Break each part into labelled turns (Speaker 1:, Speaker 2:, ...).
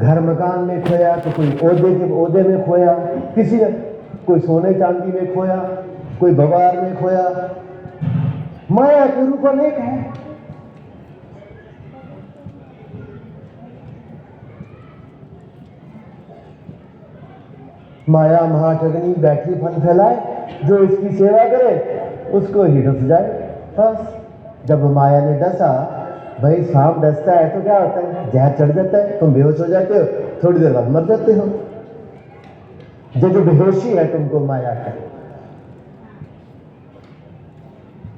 Speaker 1: घर मकान में खोया, तो कोई ओहदे में खोया, किसी ने कोई सोने चांदी में खोया, कोई बवार में खोया। माया के रूप अनेक है। माया महाठगनी बैठी फन फैलाए, जो इसकी सेवा करे उसको ही डस जाए। बस जब माया ने डसा, भाई सांप डसता है तो क्या होता है, जहर चढ़ जाता है, तुम बेहोश हो जाते हो, थोड़ी देर बाद मर जाते हो। जो बेहोशी है तुमको माया का,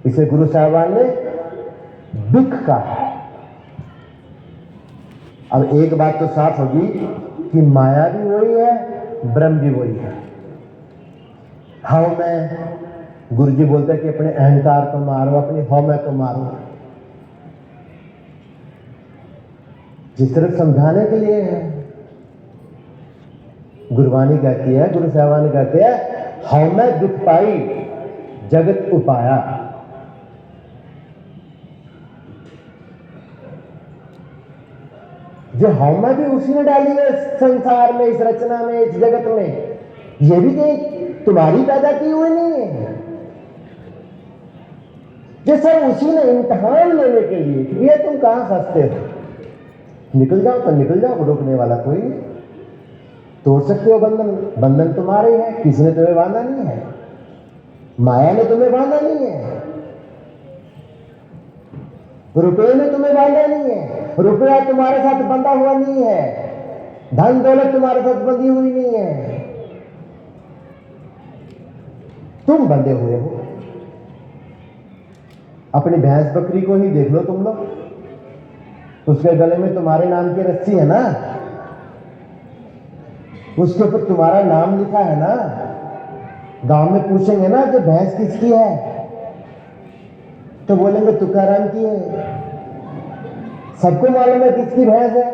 Speaker 1: इसे गुरु साहिबान ने दुख कहा। अब एक बात तो साफ होगी कि माया भी वही है, ब्रह्म भी वही है। हाउ मैं, गुरु जी बोलते हैं कि अपने अहंकार को मारो, अपनी हाउ मैं को मारो। जिस तरह समझाने के लिए है। गुरबानी कहती है, गुरु साहिबान कहते हैं, हाउ मैं दुख पाई जगत उपाया। जो हौमा भी उसी ने डाली है संसार में, इस रचना में, इस जगत में। ये भी कहीं तुम्हारी पैदा की हुई नहीं है। ये सब उसी ने इम्तिहान लेने के लिए, ये तुम कहां फंसते हो, निकल जाओ तो निकल जाओ, रोकने वाला कोई नहीं। तोड़ सकते हो बंधन, बंधन तुम्हारे है, किसी ने तुम्हें बांधा नहीं है, माया ने तुम्हें बांधा नहीं है, रुपये ने तुम्हें बांधा नहीं है, रुपया तुम्हारे साथ बंधा हुआ नहीं है, धन दौलत तुम्हारे साथ बंधी हुई नहीं है, तुम बंधे हुए हो। अपनी भैंस बकरी को ही देख लो तुम लोग, उसके गले में तुम्हारे नाम की रस्सी है ना, उसके ऊपर तुम्हारा नाम लिखा है ना। गांव में पूछेंगे ना कि भैंस किसकी है, तो बोलेंगे तुकाराम की है। सबको मालूम है किसकी भैंस है,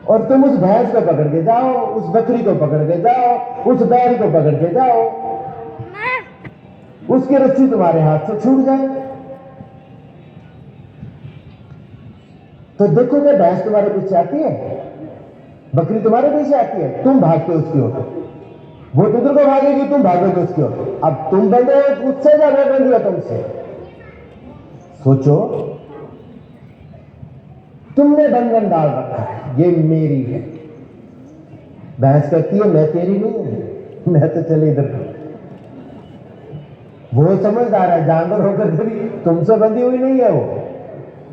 Speaker 1: और तुम उस भैंस को पकड़ के जाओ, उस बकरी को पकड़ के जाओ, उस बैल को पकड़ के जाओ, उसकी रस्सी तुम्हारे हाथ से छूट जाए तो देखोगे भैंस तुम्हारे पीछे आती है, बकरी तुम्हारे पीछे आती है, तुम भागते उसकी ओर, वो उधर को भागेगी, तुम भागोगे उसकी ओर। अब तुम बंधे हो उससे, ज्यादा बंध दिया तुमसे। सोचो, तुमने बंधन डाल रखा है, ये मेरी है। भैंस कहती है मैं तेरी नहीं हूं, मैं तो चले इधर। वो समझदार है, जानवर होकर के भी तुमसे बंधी हुई नहीं है वो,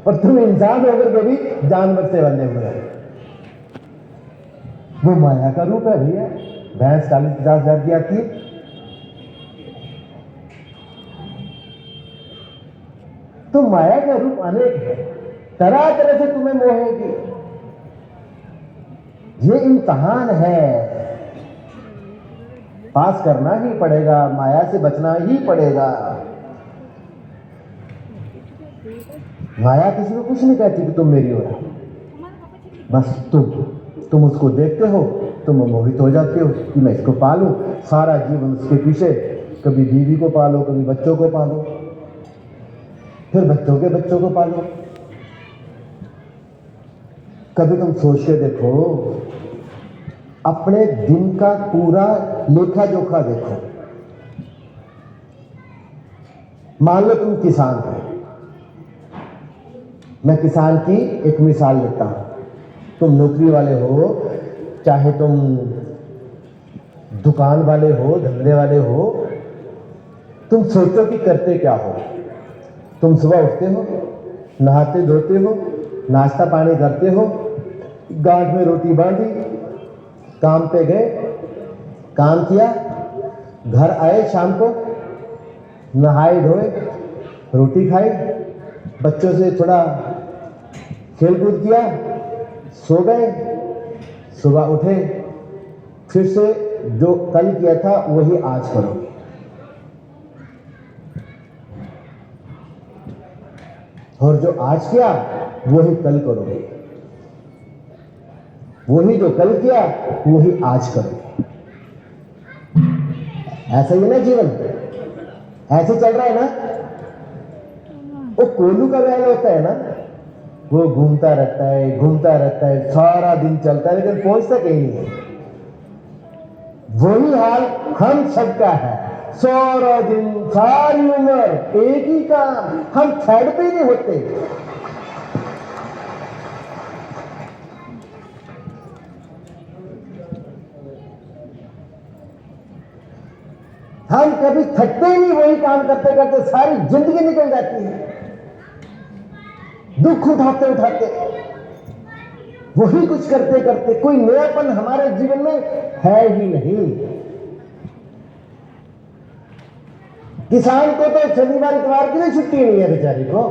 Speaker 1: और तुम इंसान होकर के भी जानवर से बंधे हुए हो। वो माया का रूप है भैया। भैंस 40-50 हजार की आती है, तो माया का रूप अनेक है, तरह तरह से तुम्हें मोहेगी। ये इम्तिहान है, पास करना ही पड़ेगा, माया से बचना ही पड़ेगा। माया किसी को कुछ नहीं कहती कि तुम मेरी हो, बस तुम उसको देखते हो, तुम मोहित हो जाते हो कि मैं इसको पालूं, सारा जीवन उसके पीछे, कभी बीवी को पालो, कभी बच्चों को पालो, फिर बच्चों के बच्चों को पालो। कभी तुम सोच के देखो, अपने दिन का पूरा लेखा जोखा देखो। मान लो तुम किसान हो, मैं किसान की एक मिसाल लेता हूं। तुम नौकरी वाले हो, चाहे तुम दुकान वाले हो, धंधे वाले हो, तुम सोचो कि करते क्या हो। तुम सुबह उठते हो, नहाते धोते हो, नाश्ता पानी करते हो, गांठ में रोटी बांधी, काम पे गए, काम किया, घर आए शाम को, नहाए धोए, रोटी खाई, बच्चों से थोड़ा खेल कूद किया, सो गए, सुबह उठे, फिर से जो कल किया था वही आज करोगे। और जो आज किया वही कल करोगे, वही जो कल किया वही आज करोगे। ऐसा ही है ना जीवन, ऐसे चल रहा है ना। वो कोलू का बैल होता है ना, वो घूमता रहता है, सारा दिन चलता है, लेकिन पहुंचता कहीं नहीं है। वही हाल हम सबका है। सारा दिन, सारी उम्र एक ही काम, हम थर्ड पे नहीं होते। हम कभी थकते ही नहीं, वही काम करते करते सारी जिंदगी निकल जाती है, दुख उठाते उठाते, वही कुछ करते करते। कोई नयापन हमारे जीवन में है ही नहीं। किसान को तो शनिवार इतवार की भी छुट्टी नहीं है बेचारी को।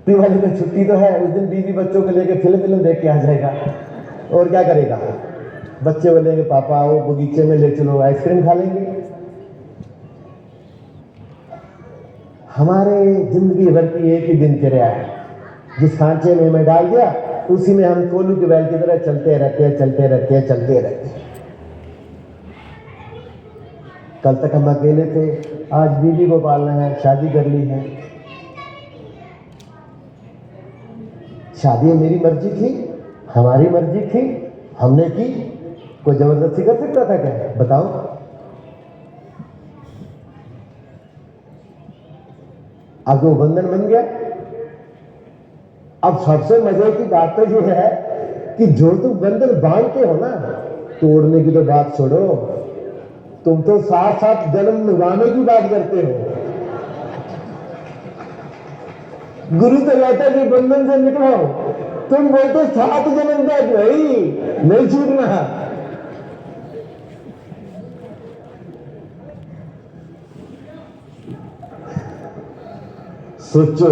Speaker 1: दिवाली में छुट्टी तो है, उस दिन बीवी बच्चों को लेकर फिल्म देख के आ जाएगा। और क्या करेगा? बच्चे बोलेंगे पापा आओ बगीचे में ले चलो, आइसक्रीम खा लेंगे। हमारे जिंदगी भर की एक ही दिनचर्या है, जिस खांचे में हमें डाल दिया उसी में हम कोलू के बैल की तरह चलते रहते हैं। कल तक हम अकेले थे, आज बीवी को पालना है, शादी कर ली है। शादी मेरी मर्जी थी, हमारी मर्जी थी, हमने की। कोई जबरदस्ती कर सकता था क्या? बताओ। अब वो बंधन बन गया। अब सबसे मजे की बात तो ये है कि जो तुम बंधन बांधते हो ना, तोड़ने की तो बात छोड़ो, तुम तो साथ साथ जन्म निभाने की बात करते हो। गुरु तो कहता है कि बंधन से निकलो, तुम बोलते 7 जन्म तक भाई नहीं छूटना। सोचो,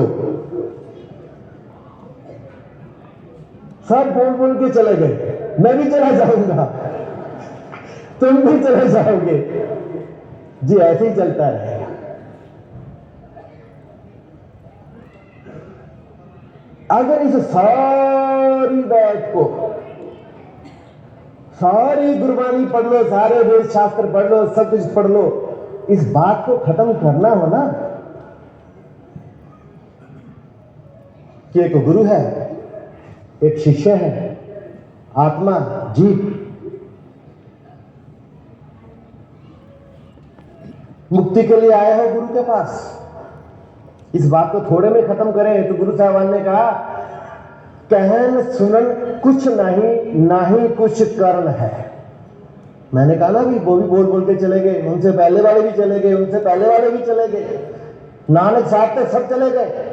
Speaker 1: सब बोल बोल के चले गए, मैं भी चला जाऊंगा, तुम भी चले जाओगे जी, ऐसे ही चलता रहेगा। अगर इस सारी बात को, सारी गुरबानी पढ़ लो, सारे वेद शास्त्र पढ़ लो, सब कुछ पढ़ लो, इस बात को खत्म करना हो ना कि एक गुरु है, एक शिष्य है, आत्मा, जीव, मुक्ति के लिए आए हो गुरु के पास। इस बात को थोड़े में खत्म करें तो गुरु साहबान ने कहा, कहन सुनन कुछ नहीं, ना ही कुछ करण है। मैंने कहा ना भी, वो भी बोल बोल के चले गए, उनसे पहले वाले भी चले गए, उनसे पहले वाले भी चले गए, नानक साहब तक सब चले गए,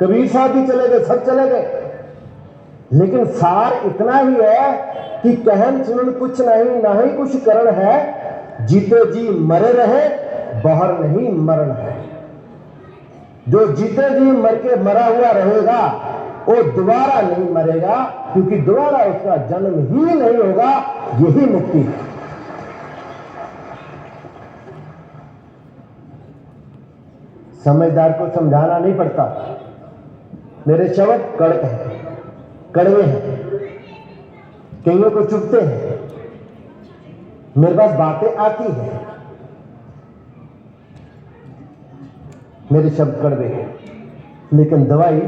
Speaker 1: कबीर साहब भी चले गए, सब चले गए। लेकिन सार इतना ही है कि कहन सुनन कुछ नहीं, ना ही कुछ करण है, जीते जी मरे रहे, बाहर नहीं मरण है। जो जीते जी मर के मरा हुआ रहेगा वो दोबारा नहीं मरेगा, क्योंकि दोबारा उसका जन्म ही नहीं होगा। यही मुक्ति है। समझदार को समझाना नहीं पड़ता। मेरे शब्द कड़क हैं, कड़वे हैं, कईयों को चुभते हैं। मेरे पास बातें आती हैं, मेरे शब्द कड़वे हैं, लेकिन दवाई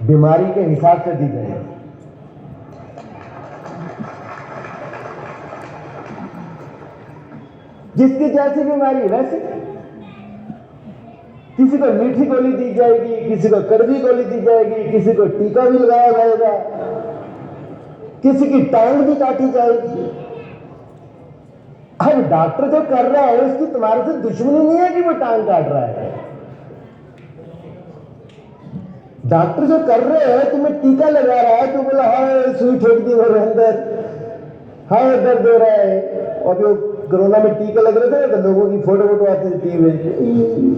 Speaker 1: बीमारी के हिसाब से दी गई। जिसकी जैसी बीमारी वैसे, किसी को मीठी गोली दी जाएगी, किसी को कड़वी गोली दी जाएगी, किसी को टीका भी लगाया जाएगा, किसी की टांग भी काटी जाएगी। अब डॉक्टर जो कर रहा है उसकी तुम्हारे से दुश्मनी नहीं है कि वो टांग काट रहा है। डॉक्टर जो कर रहे हैं, तुम्हें टीका लगा रहा है, तो बोला हाय सुई ठोक दी मेरे अंदर, हाय दर्द हो रहा है। और जो कोरोना में टीके लग रहे थे तो लोगों की फोटो आती थी टीवी में।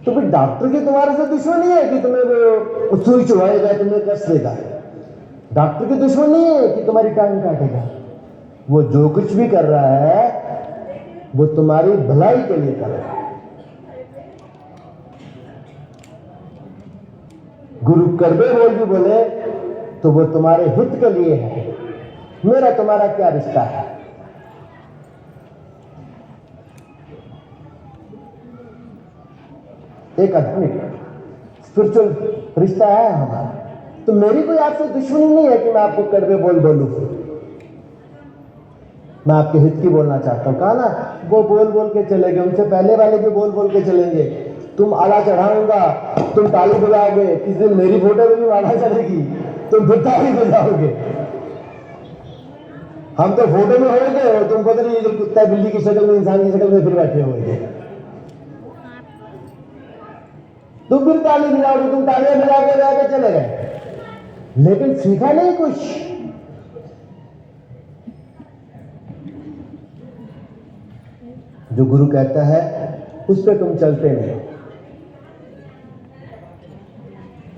Speaker 1: तो फिर डॉक्टर की तुम्हारे से दुश्मन नहीं है कि तुम्हें सुई चुभाएगा, तुम्हें कष्ट देगा। डॉक्टर की दुश्मन नहीं है कि तुम्हारी टांग काटेगा। वो जो कुछ भी कर रहा है वो तुम्हारी भलाई के लिए कर रहा है। गुरु करबे बोल भी बोले तो वो तुम्हारे हित के लिए है। मेरा तुम्हारा क्या रिश्ता है? एक आध्यात्मिक स्पिरिचुअल रिश्ता है हमारा। तो मेरी कोई आपसे दुश्मनी नहीं है कि मैं आपको कड़वे बोल बोलूं। मैं आपके हित की बोलना चाहता हूं। कहा ना, वो बोल बोल के चले गए, उनसे पहले वाले भी बोल बोल के चलेंगे। तुम आला चढ़ाऊंगा, तुम ताली बजाओगे, किस दिन मेरी फोटो में भी आला चलेगी, तुम फिर ताली बजाओगे। हम तो फोटो में होंगे और तुम पता नहीं जो कुत्ता बिल्ली की शक्ल में, इंसान की शक्ल में फिर बैठे होंगे। तुम फिर ताली बजाओगे, तुम तालियां बजा के जाके चले गए, लेकिन सीखा नहीं कुछ। जो गुरु कहता है उस पर तुम चलते नहीं।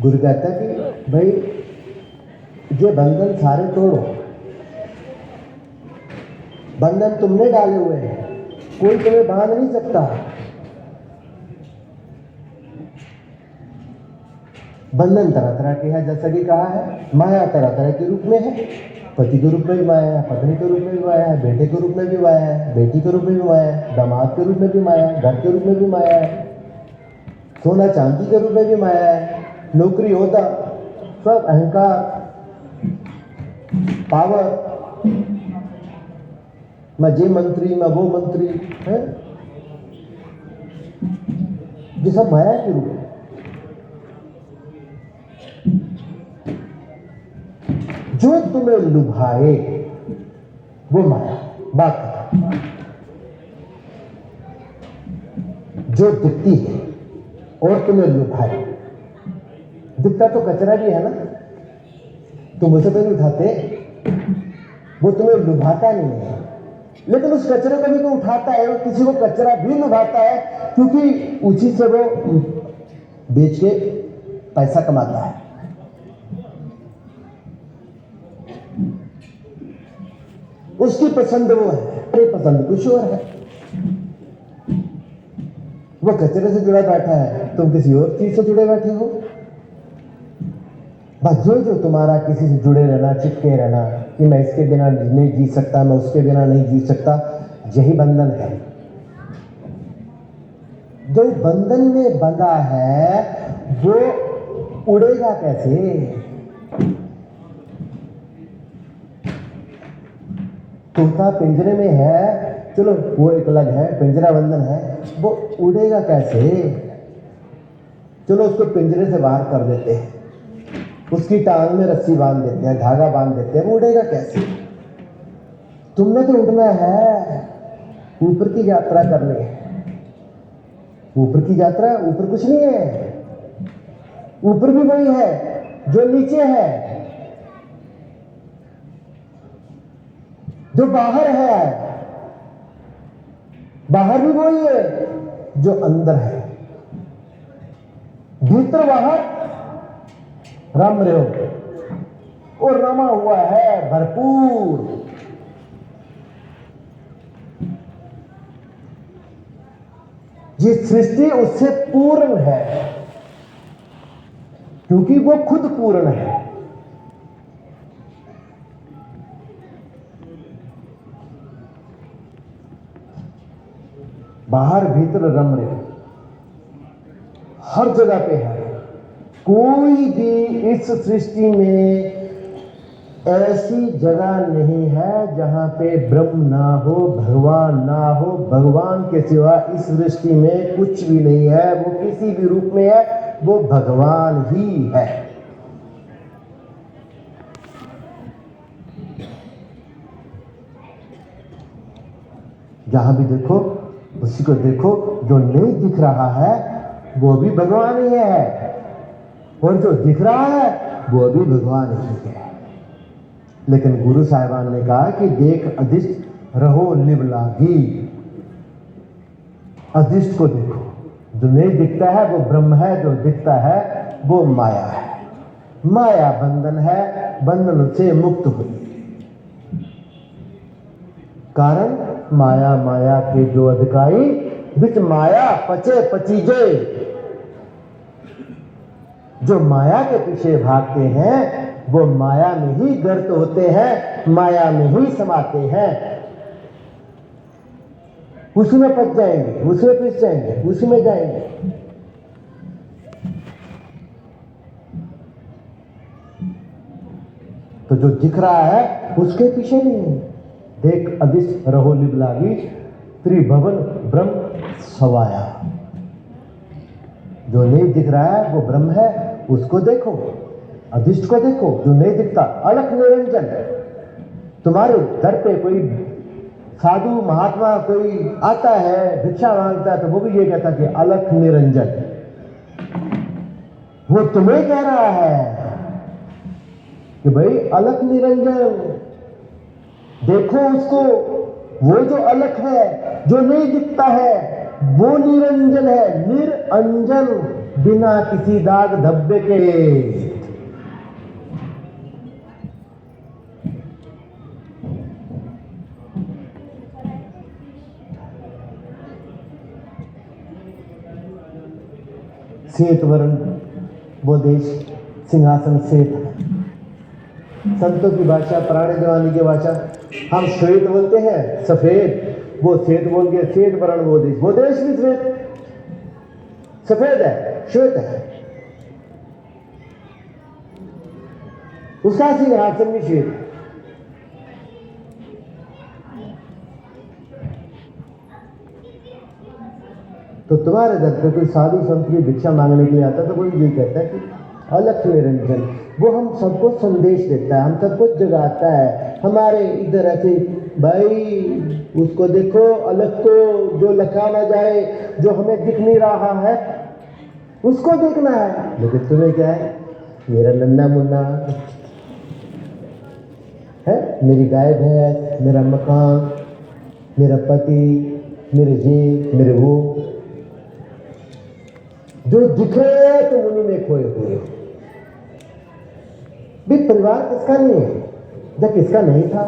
Speaker 1: गुरु कहता है कि भाई ये बंधन सारे तोड़ो। बंधन तुमने डाले हुए हैं, कोई तुम्हें बांध नहीं सकता। बंधन तरह तरह के हैं, जैसा कि कहा है, माया तरह तरह के रूप में है। पति के रूप में भी माया है, पत्नी के रूप में भी माया है, बेटे के रूप में भी माया है, बेटी के रूप में भी माया है, दामाद के रूप में भी माया है, घर के रूप में भी माया है, सोना चांदी के रूप में भी माया है, नौकरी होता सब अहंकार, पावर, मैं ये मंत्री, मैं वो मंत्री है, ये सब माया के रूप है। जो तुम्हें लुभाए वो माया। बात जो दिखती है और तुम्हें लुभाए, दिखता तो कचरा भी है ना, तुम उसे तो नहीं उठाते, वो तुम्हें लुभाता नहीं है, लेकिन उस कचरे को भी तो उठाता है। और किसी को कचरा भी लुभाता है, क्योंकि उसी से वो बेच के पैसा कमाता है। उसकी पसंद वो है, मेरी पसंद कुछ और है। वो कचरे से जुड़ा बैठा है, तुम किसी और चीज से जुड़े बैठे हो। बस जो तुम्हारा किसी से जुड़े रहना, चिपके रहना कि मैं इसके बिना नहीं जी सकता, मैं उसके बिना नहीं जी सकता, यही बंधन है। जो बंधन में बंधा है वो उड़ेगा कैसे? तोता पिंजरे में है, चलो वो एक अलग है, पिंजरा बंधन है, वो उड़ेगा कैसे? चलो उसको पिंजरे से बाहर कर देते हैं, उसकी टांग में रस्सी बांध देते हैं, धागा बांध देते हैं, वो उड़ेगा कैसे? तुमने तो उड़ना है, ऊपर की यात्रा करनी है। ऊपर की यात्रा, ऊपर कुछ नहीं है, ऊपर भी वही है जो नीचे है, जो बाहर है, बाहर भी वही है जो अंदर है। भीतर बाहर रम रहे हो और रमा हुआ है भरपूर। ये सृष्टि उससे पूर्ण है, क्योंकि वो खुद पूर्ण है। बाहर भीतर रम रहे, हर जगह पे है। कोई भी इस सृष्टि में ऐसी जगह नहीं है जहां पे ब्रह्म ना हो, भगवान ना हो। भगवान के सिवा इस सृष्टि में कुछ भी नहीं है। वो किसी भी रूप में है, वो भगवान ही है। जहां भी देखो उसी को देखो, जो नहीं दिख रहा है वो भी भगवान ही है, और जो दिख रहा है वो भी भगवान ही है। लेकिन गुरु साहिबान ने कहा कि देख अधिष्ठ रहो लिव लागी। अधिष्ठ को देखो, जो नहीं दिखता है वो ब्रह्म है, जो दिखता है वो माया है। माया बंधन है, बंधन से मुक्त हुई। कारण माया, माया के जो अधिकारी, बिच माया पचे पचीजे। जो माया के पीछे भागते हैं वो माया में ही गर्त होते हैं, माया में ही समाते हैं। उसी में पच जाएंगे, उसी में पिस जाएंगे, उसी में जाएंगे। दिख रहा है उसके पीछे नहीं। देख अदिश रहो लिबलागी त्रिभुवन ब्रह्म सवाया। जो नहीं दिख रहा है वो ब्रह्म है, उसको देखो। अधिष्ठ को देखो जो नहीं दिखता, अलख निरंजन। तुम्हारे दर पे कोई साधु महात्मा कोई आता है, भिक्षा मांगता है, तो वो भी ये कहता कि अलख निरंजन। वो तुम्हें कह रहा है कि भाई अलख निरंजन देखो उसको। वो जो अलख है, जो नहीं दिखता है, वो निरंजन है, निरंजन, बिना किसी दाग धब्बे के। श्वेत वर्ण वो देश, सिंहासन श्वेत है। संतों की भाषा, पुराने जमाने की भाषा, हम श्वेत बोलते हैं सफेद, वो श्वेत बोल के श्वेत वर्ण वो देश भी श्वेत सफेद है, श्वेत है। उसका सिंहासन भी श्वेत। तो तुम्हारे दर पे कोई साधु संत की भिक्षा मांगने के लिए आता है तो कोई ये कहता है कि अलख निरंजन। वो हम सबको संदेश देता है, हम सबको जगाता है। हमारे इधर ऐसे भाई उसको देखो, अलग को जो लखा ना जाए, जो हमें दिख नहीं रहा है उसको देखना है। लेकिन तुम्हें क्या है, मेरा नन्ना मुन्ना है, मेरी गाय भैंस, मेरा मकान, मेरा पति, मेरे ये मेरे वो, जो दिख रहे हैं तुम उन्हीं में खोए हुए हो। भी परिवार किसका नहीं है? जब किसका नहीं था,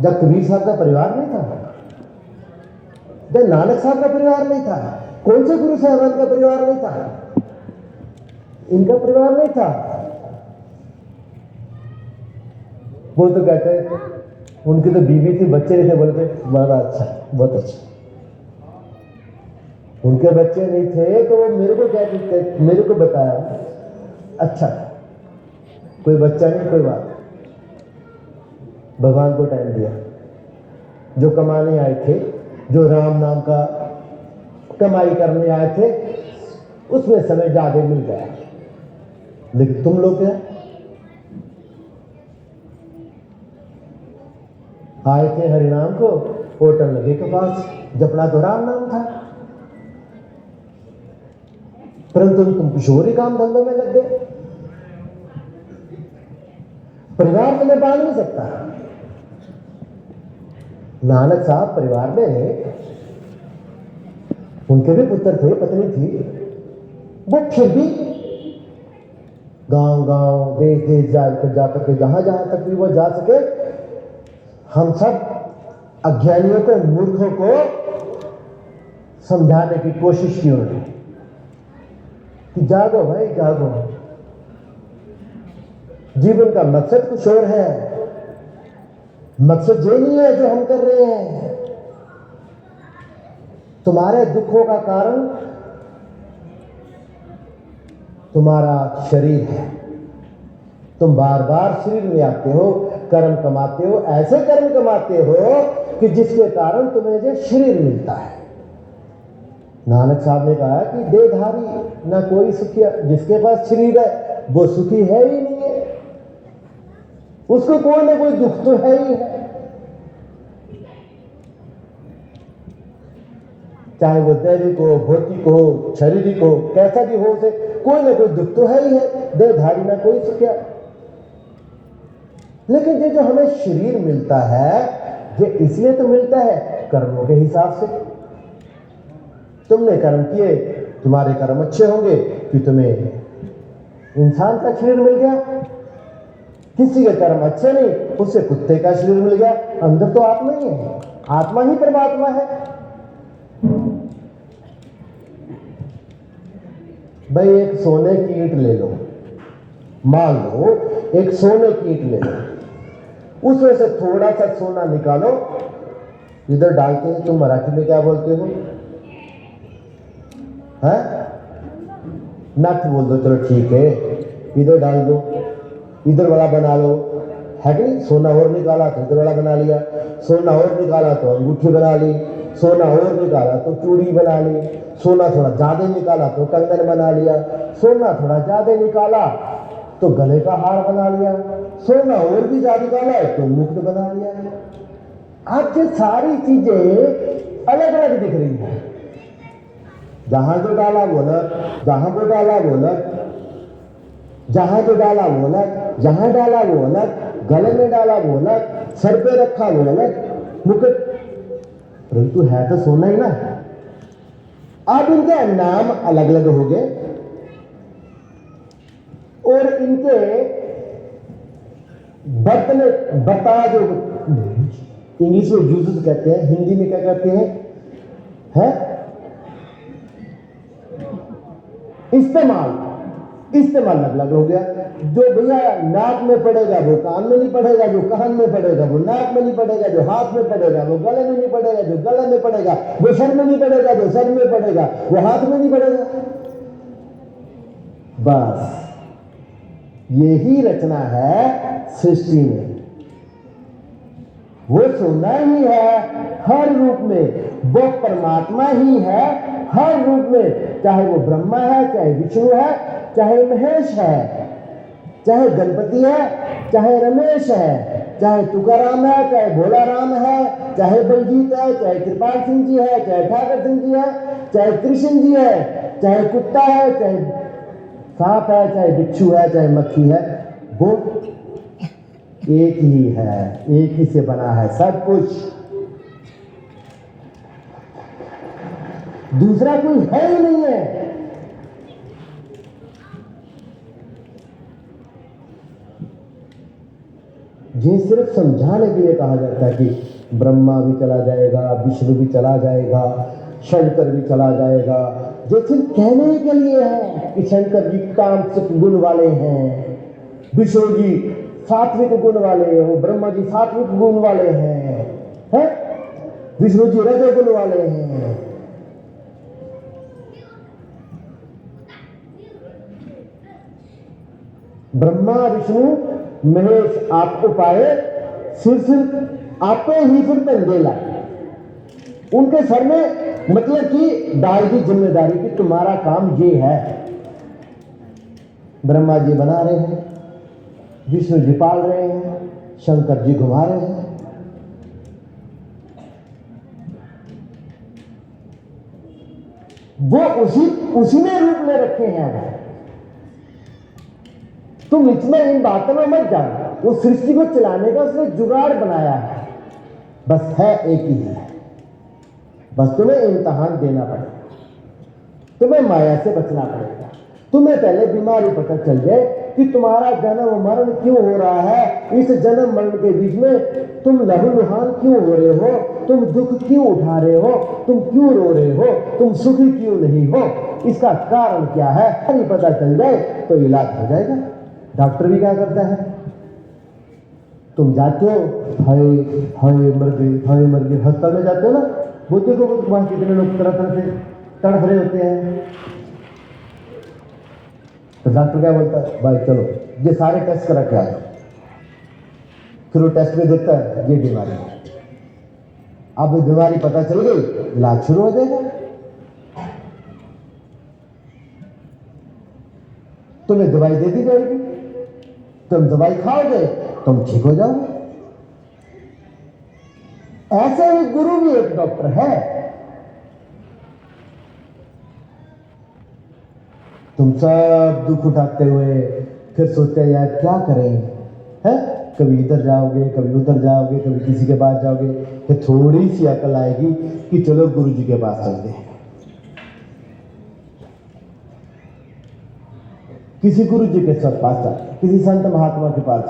Speaker 1: जब कबीर साहब का परिवार नहीं था, जब नानक साहब का परिवार नहीं था, कौन से गुरु साहब का परिवार नहीं था, इनका परिवार नहीं था। वो तो कहते हैं उनकी तो बीवी थी, बच्चे नहीं थे, बोलते बड़ा अच्छा, बहुत अच्छा। उनके बच्चे नहीं थे तो वो मेरे को कहते, मेरे को बताया अच्छा कोई बच्चा नहीं, कोई बात, भगवान को टाइम दिया। जो कमाने आए थे, जो राम नाम का कमाई करने आए थे, उसमें समय ज्यादा मिल गया। लेकिन तुम लोग क्या आए थे हरिनाम को, होटल लगे के पास, जपना तो राम नाम था, परंतु तुम किशोरी काम धंधों में लग गए। परिवार तुम्हें बांध नहीं सकता। नानक साहब परिवार में, उनके भी पुत्र थे, पत्नी थी, वो फिर भी गांव गांव देश देश जाकर के जहां जहां तक भी वो जा सके, हम सब अज्ञानियों को, मूर्खों को समझाने की कोशिश की उन्होंने कि जागो भाई जागो, जीवन का मकसद कुछ और है, मकसद ये नहीं है जो हम कर रहे हैं। तुम्हारे दुखों का कारण तुम्हारा शरीर है। तुम बार बार शरीर में आते हो, कर्म कमाते हो, ऐसे कर्म कमाते हो कि जिसके कारण तुम्हें जो शरीर मिलता है। नानक साहब ने कहा कि देहधारी ना कोई सुखी, जिसके पास शरीर है वो सुखी है ही नहीं है, उसको कोई ना कोई दुख तो है ही है। चाहे वो दैविक हो, भौतिक हो, शारीरिक हो, कैसा भी हो, उसे कोई ना कोई दुख तो है ही है। देहधारी ना कोई सुखिया। लेकिन ये जो हमें शरीर मिलता है, ये इसलिए तो मिलता है कर्मों के हिसाब से। तुमने कर्म किए, तुम्हारे कर्म अच्छे होंगे कि तुम्हें इंसान का शरीर मिल गया। किसी के कर्म अच्छे नहीं, उससे कुत्ते का शरीर मिल गया। अंदर तो आत्मा ही है, आत्मा ही परमात्मा है। भाई एक सोने की ईंट ले लो, मान लो एक सोने की ईंट ले लो, उसमें से थोड़ा सा सोना निकालो, इधर डालते हैं, तुम मराठी में क्या बोलते हो? है नट बोल दो, चलो ठीक है, इधर डाल दो, इधर वाला बना लो, है कि नहीं? सोना और निकाला तो हथौड़ा बना लिया, सोना और निकाला तो अंगूठी बना ली, सोना और निकाला तो चूड़ी बना ली, सोना थोड़ा ज्यादा निकाला तो कंगन बना लिया, सोना थोड़ा ज्यादा निकाला तो गले का हार बना लिया, सोना और भी ज्यादा निकाला तो मुकुट बना लिया। आज ये सारी चीजें अलग अलग दिख रही है। जहां जो डाला बोला, जहां को डाला बोला, जहां जो डाला वो अलग, जहां डाला वो अलग, गले में डाला वो अलग, सर पे रखा वो अलग, मुकुट, परंतु है तो सोना ही ना। अब इनके नाम अलग अलग हो गए और इनके बर्तन बता जो इंग्लिश में यूजेस कहते हैं, हिंदी में क्या कहते हैं, है इस्तेमाल अलग अलग हो गया। जो भैया नाक में पड़ेगा वो कान में नहीं पड़ेगा, जो कान में पड़ेगा वो नाक में नहीं पड़ेगा, जो हाथ में पड़ेगा वो गले में नहीं पड़ेगा, जो गले में पड़ेगा वो सर में नहीं पड़ेगा, जो सर में पड़ेगा वो हाथ में नहीं पड़ेगा। बस यही रचना है सृष्टि में। वो सोना ही है हर रूप में, वो परमात्मा ही है हर रूप में, चाहे वो ब्रह्मा है, चाहे विष्णु है, चाहे महेश है, चाहे गणपति है, चाहे रमेश है, चाहे तुकाराम है, चाहे भोला राम है, चाहे बलजीत है, चाहे कृपाल सिंह जी है, चाहे ठाकर सिंह जी है, चाहे कृष्ण जी है, चाहे कुत्ता है, चाहे सांप है, चाहे बिच्छू है, चाहे मक्खी है, वो एक ही है, एक ही से बना है सब कुछ, दूसरा कोई है ही नहीं है। ये सिर्फ समझाने के लिए कहा जाता है कि ब्रह्मा भी चला जाएगा, विष्णु भी चला जाएगा, शंकर भी चला जाएगा, जो सिर्फ कहने के लिए है कि शंकर जी तामसिक गुण वाले हैं, विष्णु जी सात्विक गुण वाले हैं, ब्रह्मा जी सात्विक गुण वाले हैं, विष्णु जी रजो गुण वाले हैं। ब्रह्मा विष्णु महेश आपको पाए, सिर्फ आपे ही फिर तंदेला, उनके सर में मतलब कि डाल दी जिम्मेदारी कि तुम्हारा काम ये है। ब्रह्मा जी बना रहे हैं, विष्णु जी पाल रहे हैं, शंकर जी घुमा रहे हैं। वो उसी में रूप में रखे हैं। तुम इसमें इन बातों में मत जाओ, वो सृष्टि को चलाने का उसने जुगाड़ बनाया है, बस है एक ही है। बस तुम्हें इम्तिहान देना पड़ेगा, तुम्हें माया से बचना पड़ेगा। तुम्हें पहले बीमारी पता चल जाए कि तुम्हारा जन्म मरण क्यों हो रहा है, इस जन्म मरण के बीच में तुम लहूलुहान क्यों हो रहे हो, तुम दुख क्यों उठा रहे हो, तुम क्यों रो रहे हो, तुम सुखी क्यों नहीं हो, इसका कारण क्या है, यदि पता चल जाए तो इलाज हो जाएगा। डॉक्टर भी क्या करता है, तुम जाते हो, हाय हाय मर गई, हाय मर गई, अस्पताल में जाते हो ना, वो देखो वहां कितने लोग तरह तरह से तड़फ रहे होते हैं, तो डॉक्टर क्या बोलता है, भाई चलो ये सारे टेस्ट करा के आए। फिर वो टेस्ट में देखता है ये बीमारी है। अब ये बीमारी पता चल गई, इलाज शुरू हो जाएगा। तुम्हें दवाई दे दी जाएगी, तुम दवाई खाओगे, तुम ठीक हो जाओगे। ऐसे ही गुरु भी एक डॉक्टर है। तुम सब दुख उठाते हुए फिर सोचते हैं यार क्या करें, हैं? कभी इधर जाओगे, कभी उधर जाओगे, कभी किसी के पास जाओगे, फिर थोड़ी सी अकल आएगी कि चलो गुरु जी के पास चलते हैं। किसी गुरु जी के साथ पास जाते, किसी संत महात्मा के पास,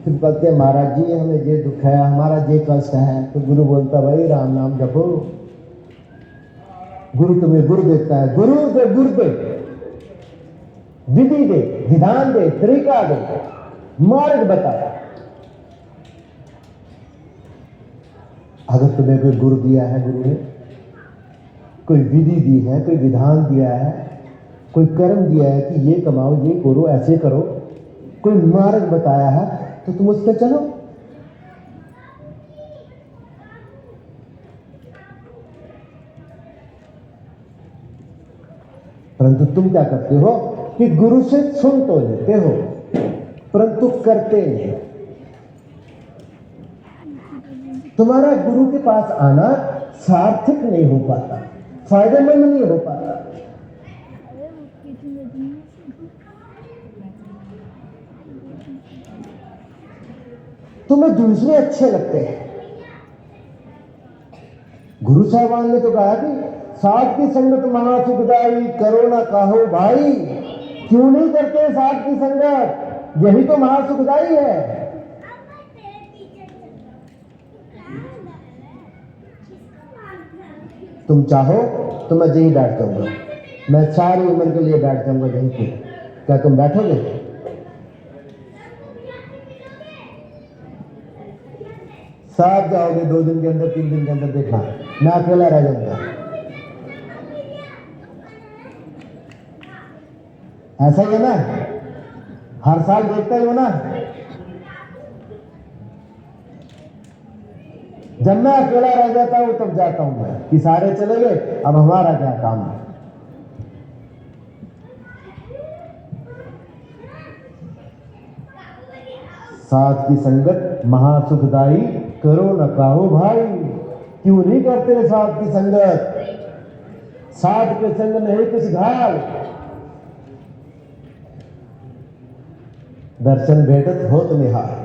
Speaker 1: फिर कहते हैं महाराज जी हमें ये दुख है, हमारा ये कष्ट है। तो गुरु बोलता भाई राम नाम जपो। गुरु तुम्हें गुरु देता है, गुरु दे, विधि दे, विधान दे, तरीका दे, मार्ग बता। अगर तुम्हें कोई गुरु दिया है, गुरु ने कोई विधि दी है, कोई विधान दिया है, कोई कर्म दिया है कि ये कमाओ, ये करो, ऐसे करो, कोई मार्ग बताया है, तो तुम उस पर चलो। परंतु तुम क्या करते हो कि गुरु से सुन तो लेते हो परंतु करते नहीं। तुम्हारा गुरु के पास आना सार्थक नहीं हो पाता, फायदेमंद नहीं हो पाता। तुम्हें दूसरे अच्छे लगते हैं। गुरु साहबान ने तो कहा कि साथ की संगत महासुखदाई, करो ना काहो भाई। क्यों नहीं करते साथ की संगत? यही तो महासुखदाई है। तुम चाहो तो मैं यही बैठ जाऊंगा, मैं सारी उम्र के लिए बैठ जाऊंगा यहीं पे। क्या तुम बैठोगे? साथ जाओगे 2 दिन के अंदर, 3 दिन के अंदर, देखना मैं अकेला रह जाऊंगा। ऐसा ही है ना, हर साल देखते ही हो ना। जब मैं अकेला रह जाता हूं तब जाता हूं मैं कि सारे चले गए, अब हमारा क्या काम है। साथ की संगत महासुखदाई, करो न काहो भाई। क्यों नहीं करते साथ की संगत? साथ के संग नहीं कुछ घाल, दर्शन भेटत होत निहाल।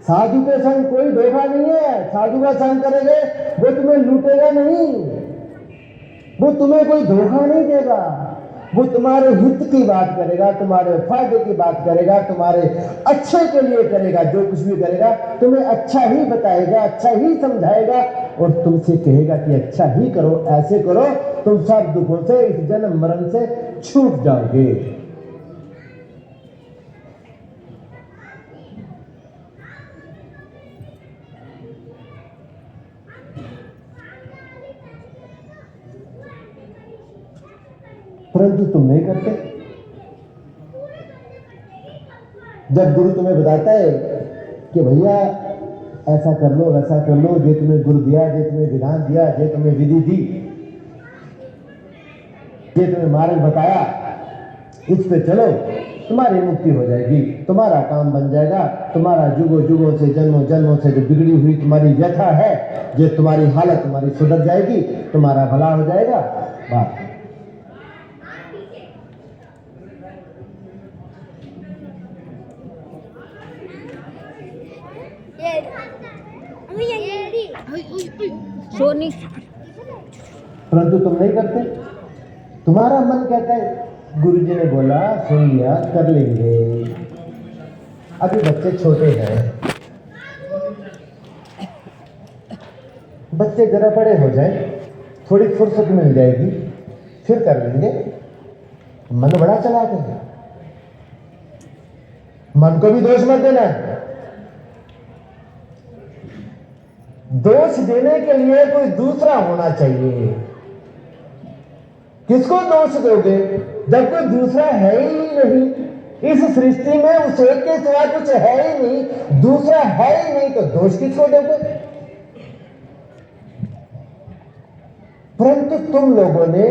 Speaker 1: साधु के संग कोई धोखा नहीं है। साधु का संग करेंगे वो तुम्हें लूटेगा नहीं, वो तुम्हें कोई धोखा नहीं देगा। वो तुम्हारे हित की बात करेगा, तुम्हारे फायदे की बात करेगा, तुम्हारे अच्छे के लिए करेगा। जो कुछ भी करेगा तुम्हें अच्छा ही बताएगा, अच्छा ही समझाएगा और तुमसे कहेगा कि अच्छा ही करो, ऐसे करो, तुम सब दुखों से, इस जन्म मरण से छूट जाओगे। परंतु तुम नहीं करते। जब गुरु तुम्हें बताता है कि भैया ऐसा कर लो, वैसा कर लो, जे तुम्हें गुरु दिया, जे तुम्हें विधान दिया, जे तुम्हें विधि दी, जे तुम्हें मार्ग बताया, इस पे चलो, तुम्हारी मुक्ति हो जाएगी, तुम्हारा काम बन जाएगा। तुम्हारा जुगों जुगों से, जन्मों जन्मों से जो बिगड़ी हुई तुम्हारी व्यथा है, जो तुम्हारी हालत तुम्हारी सुधर जाएगी, तुम्हारा भला हो जाएगा। बात परंतु तुम नहीं करते। तुम्हारा मन कहता है गुरुजी ने बोला, सुन लिया, कर लेंगे। अभी बच्चे छोटे हैं, बच्चे जरा बड़े हो जाए, थोड़ी फुर्सत मिल जाएगी, फिर कर लेंगे। मन बड़ा चला गया। मन को भी दोष मत देना। दोष देने के लिए कोई दूसरा होना चाहिए। किसको दोष दोगे जब कोई दूसरा है ही नहीं? इस सृष्टि में उस एक के सिवा कुछ है ही नहीं, दूसरा है ही नहीं, तो दोष किसको दोगे? परंतु तुम लोगों ने,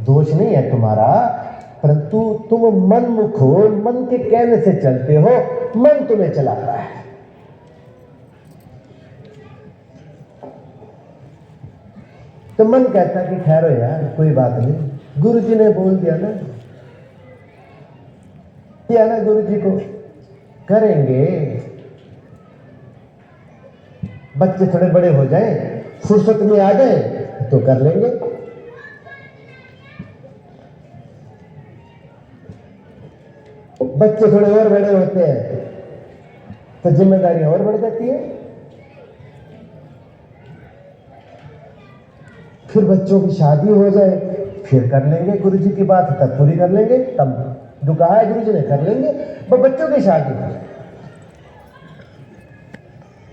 Speaker 1: दोष नहीं है तुम्हारा, परंतु तुम मनमुख हो, मन के कहने से चलते हो, मन तुम्हें चलाता है। तो मन कहता है कि ठहरो यार, कोई बात नहीं, गुरुजी ने बोल दिया ना, दिया ना गुरुजी को, करेंगे। बच्चे थोड़े बड़े हो जाएं, फुर्सत में आ जाए तो कर लेंगे। बच्चे थोड़े और बड़े होते हैं तो जिम्मेदारी और बढ़ जाती है। फिर बच्चों की शादी हो जाए, फिर कर लेंगे। गुरुजी की बात तब पूरी कर लेंगे, तब जो कहा है गुरुजी ने कर लेंगे। वो बच्चों की शादी हो,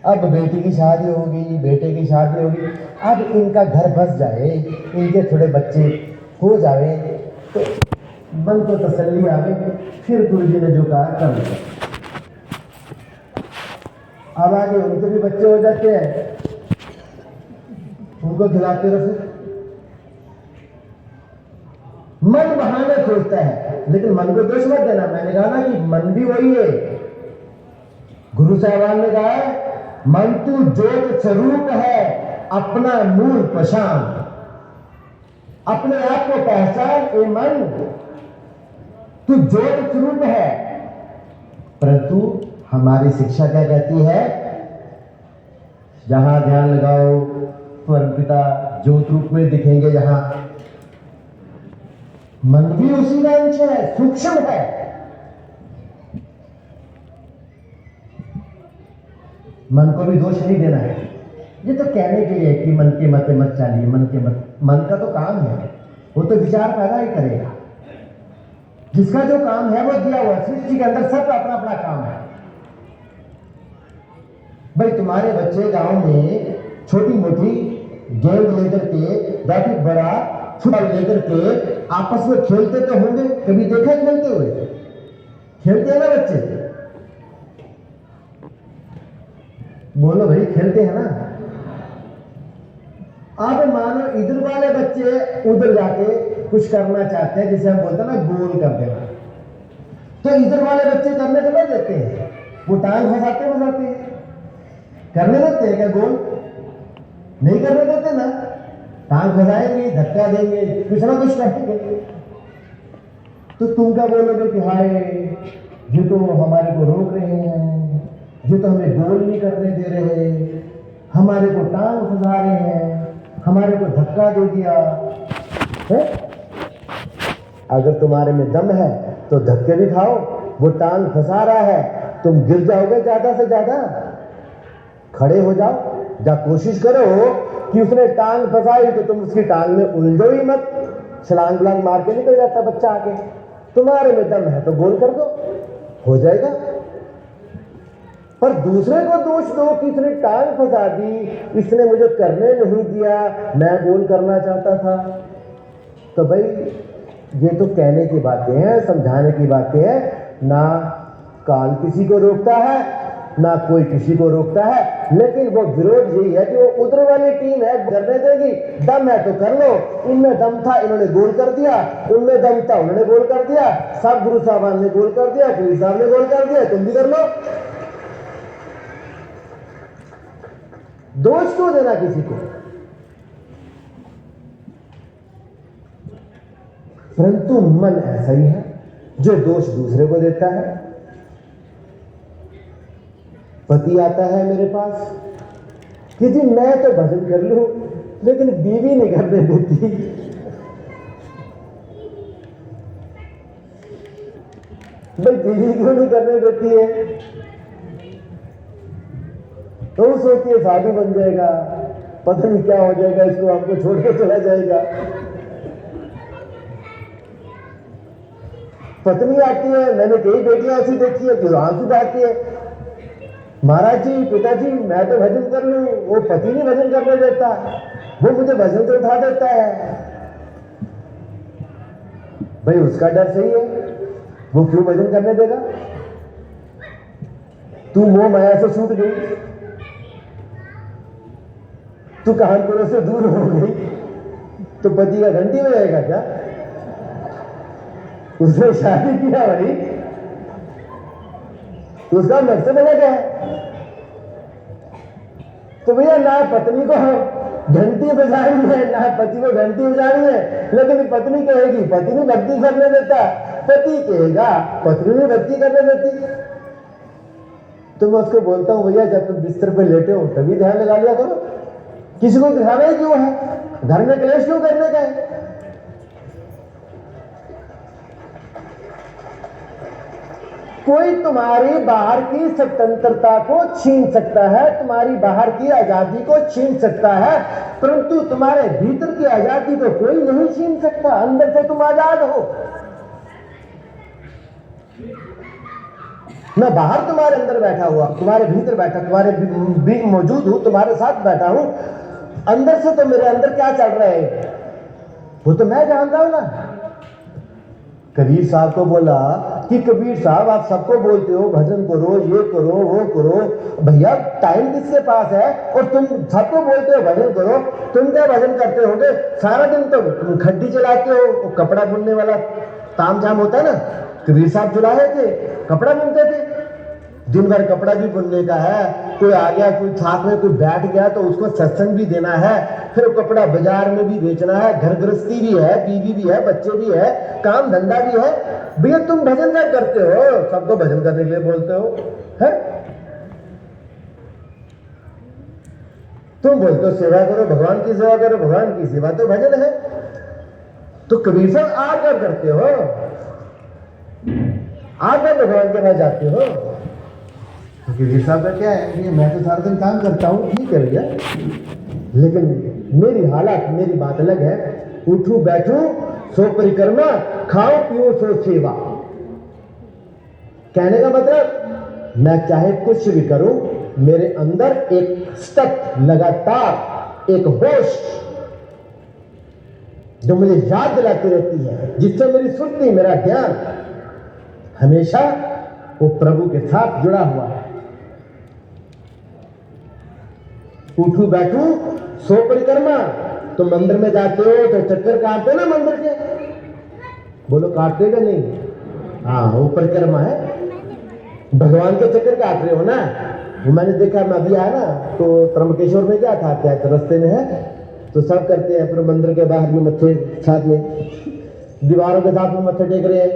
Speaker 1: अब बेटी की शादी होगी, बेटे की शादी होगी, अब इनका घर बस जाए, इनके थोड़े बच्चे हो जाए तो मन को तसल्ली आवे, फिर गुरुजी ने जो कहा कर लेंगे। अब आगे उनके भी बच्चे हो जाते हैं, उनको खिलाते रहो। मन बहाने खोजता है, लेकिन मन को दोष मत देना। मैंने कहा ना कि मन भी वही है। गुरु साहिबान ने कहा है, मन तू ज्योत स्वरूप है, अपना मूल पहचान। अपने आप को पहचान, ए मन, तू ज्योत स्वरूप है। परंतु हमारी शिक्षा क्या कहती है? जहां ध्यान लगाओ परमपिता ज्योत रूप में दिखेंगे। जहां मन भी उसी का अंश है, सूक्ष्म है। मन को भी दोष नहीं देना है। ये तो कहने के लिए कि मन के मते मत चालिए, मन का तो काम है, वो तो विचार पैदा ही करेगा। जिसका जो काम है वो दिया हुआ, सृष्टि के अंदर सबका अपना अपना काम है। भाई तुम्हारे बच्चे गांव में छोटी मोटी गेंद लेकर के या फिर बड़ा फुटबॉल लेकर के आपस में खेलते तो होंगे, कभी देखा है खेलते हुए? खेलते हैं ना बच्चे? बोलो भाई, खेलते हैं ना? अब मानो इधर वाले बच्चे उधर जाके कुछ करना चाहते हैं, जिसे हम बोलते हैं ना गोल कर देना, तो इधर वाले बच्चे करने तो नहीं देते हैं, वो टांग फंसाते हैं। करने देते हैं क्या गोल? नहीं करने देते ना। टांग फंसाएंगे, धक्का देंगे, कुछ ना कुछ करेंगे। तो तुम क्या बोलोगे कि हाय ये तो हमारे को रोक रहे हैं, ये तो हमें गोल नहीं करने दे रहे, हमारे को टांग फंसा रहे हैं, हमारे को धक्का दे दिया है? अगर तुम्हारे में दम है तो धक्के भी खाओ। वो टांग फंसा रहा है, तुम गिर जाओगे ज्यादा से ज्यादा। खड़े हो जाओ, या कोशिश करो कि उसने टांग फंसाई तो तुम उसकी टांग में उलझो ही मत। छलांग बलांग मार के निकल जाता बच्चा आगे। तुम्हारे में दम है तो गोल कर दो, हो जाएगा। पर दूसरे को दोष दो कि इसने टांग फंसा दी, इसने मुझे करने नहीं दिया, मैं गोल करना चाहता था। तो भाई ये तो कहने की बातें हैं, समझाने की बातें हैं। ना काल किसी को रोकता है, ना कोई किसी को रोकता है, लेकिन वो विरोध यही है कि वो उधर वाली टीम है, करने देगी। दम है तो कर लो। इनमें दम था, इन्होंने गोल कर दिया, उनमें दम था, उन्होंने गोल कर दिया। सब गुरु साहबान ने गोल कर दिया, गुरु साहब ने गोल कर दिया, तुम भी कर लो। दोष क्यों देना किसी को? परंतु मन ऐसा ही है जो दोष दूसरे को देता है। पति आता है मेरे पास कि जी मैं तो भजन कर लूं, लेकिन बीवी नहीं करने देती। भाई बीवी क्यों नहीं करने देती है? तो वो सोचती है साधु बन जाएगा, पता नहीं क्या हो जाएगा, इसको हमको छोड़ के चला जाएगा। पत्नी आती है, मैंने कई बेटियां ऐसी देखी है जो आंसू बहाती है, महाराज जी पिताजी मैं तो भजन कर लूं, वो पति नहीं भजन करने देता, वो मुझे भजन से उठा देता है। भाई उसका डर सही है, वो क्यों भजन करने देगा? तू मोह माया से छूट गई, तू कानपुरों से दूर हो गई, तो पति का घंटी हो जाएगा क्या? उसने शादी किया भाई, उसका मकसद अलग है। तो भैया ना पत्नी को घंटी बजानी है, ना पति को घंटी बजानी है, लेकिन पत्नी कहेगी पति नहीं भक्ति करने देता, पति कहेगा पत्नी नहीं भक्ति करने देती। तो मैं उसको बोलता हूं भैया जब तुम बिस्तर पे लेटे हो तभी ध्यान लगा लिया करो, किसी को दिखाना ही क्यों है? घर में क्लेश क्यों करने का है? कोई तुम्हारी बाहर की स्वतंत्रता को छीन सकता है, तुम्हारी बाहर की आजादी को छीन सकता है, परंतु तुम्हारे भीतर की आजादी को कोई नहीं छीन सकता। अंदर से तुम आजाद हो। मैं बाहर तुम्हारे अंदर बैठा हुआ, तुम्हारे भीतर बैठा, तुम्हारे भी मौजूद हूं, तुम्हारे साथ बैठा हूं। अंदर से तो मेरे अंदर क्या चल रहा है वो तो मैं जानता हूं ना। कबीर साहब को बोला कि कबीर साहब आप सबको बोलते हो भजन करो, ये करो, वो करो, भैया टाइम किसके पास है? और तुम सबको बोलते हो भजन करो, तुम क्या भजन करते होगे? सारा दिन तो खड्डी चलाते हो, वो कपड़ा बुनने वाला ताम झाम होता है ना, कबीर साहब चलाए थे, कपड़ा बुनते थे, दिन भर कपड़ा भी बुनने का है, कोई आ गया, कोई साथ में कोई बैठ गया तो उसको सत्संग भी देना है, फिर कपड़ा बाजार में भी बेचना है, घर गृहस्थी भी है, बीवी भी है, बच्चे भी है, काम धंधा भी है। भैया तुम भजन क्या करते हो? सबको भजन करने के लिए बोलते हो है? तुम बोलते हो सेवा करो, भगवान की सेवा करो, भगवान की सेवा तो भजन है। तो कबीर साहब आप क्या करते हो? आप क्या भगवान के पास जाते हो? कबीर साहब का क्या है कि मैं तो सारा दिन काम करता हूं, ठीक है भैया, लेकिन मेरी हालत, मेरी बात अलग है। उठू बैठू सो परिक्रमा, खाओ पियो सो सेवा। कहने का मतलब मैं चाहे कुछ भी करूं, मेरे अंदर एक सतत लगातार एक होश जो मुझे याद दिलाती रहती है, जिससे मेरी सुर्ती, मेरा ध्यान हमेशा वो प्रभु के साथ जुड़ा हुआ है। उठू बैठू सो परिक्रमा। तो मंदिर में जाते हो तो चक्कर काटते ना मंदिर के, बोलो काटते कि नहीं? हाँ, वो परिक्रमा है, भगवान के चक्कर काट रहे हो ना। वो मैंने देखा, मैं अभी आया ना तो त्र्यंबकेश्वर में क्या था, क्या तो रास्ते में है तो सब करते हैं, फिर मंदिर के बाहर भी मत्थे साथ में, दीवारों के साथ में मत्थे टेक रहे हैं,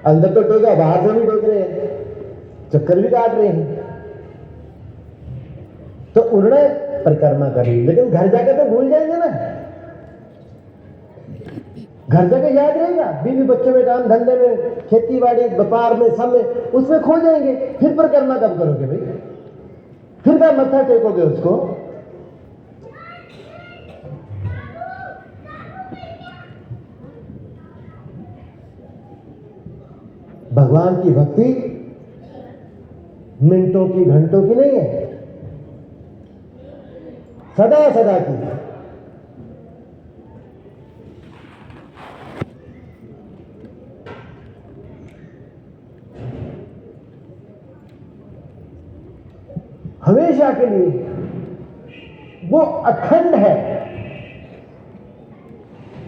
Speaker 1: अंदर तो टेका, बाहर से भी टेक रहे हैं, चक्कर भी काट रहे हैं। तो उन्होंने परिक्रमा करी, लेकिन घर जाके तो भूल जाएंगे ना, घर जाके याद रहेगा, बीवी बच्चों में, काम धंधे में, खेती बाड़ी, व्यापार में, सब में, उसमें खो जाएंगे। फिर परिक्रमा कब करोगे भाई? फिर क्या मत्था टेकोगे उसको? भगवान की भक्ति मिनटों की, घंटों की नहीं है, सदा सदा की। हमेशा के लिए वो अखंड है।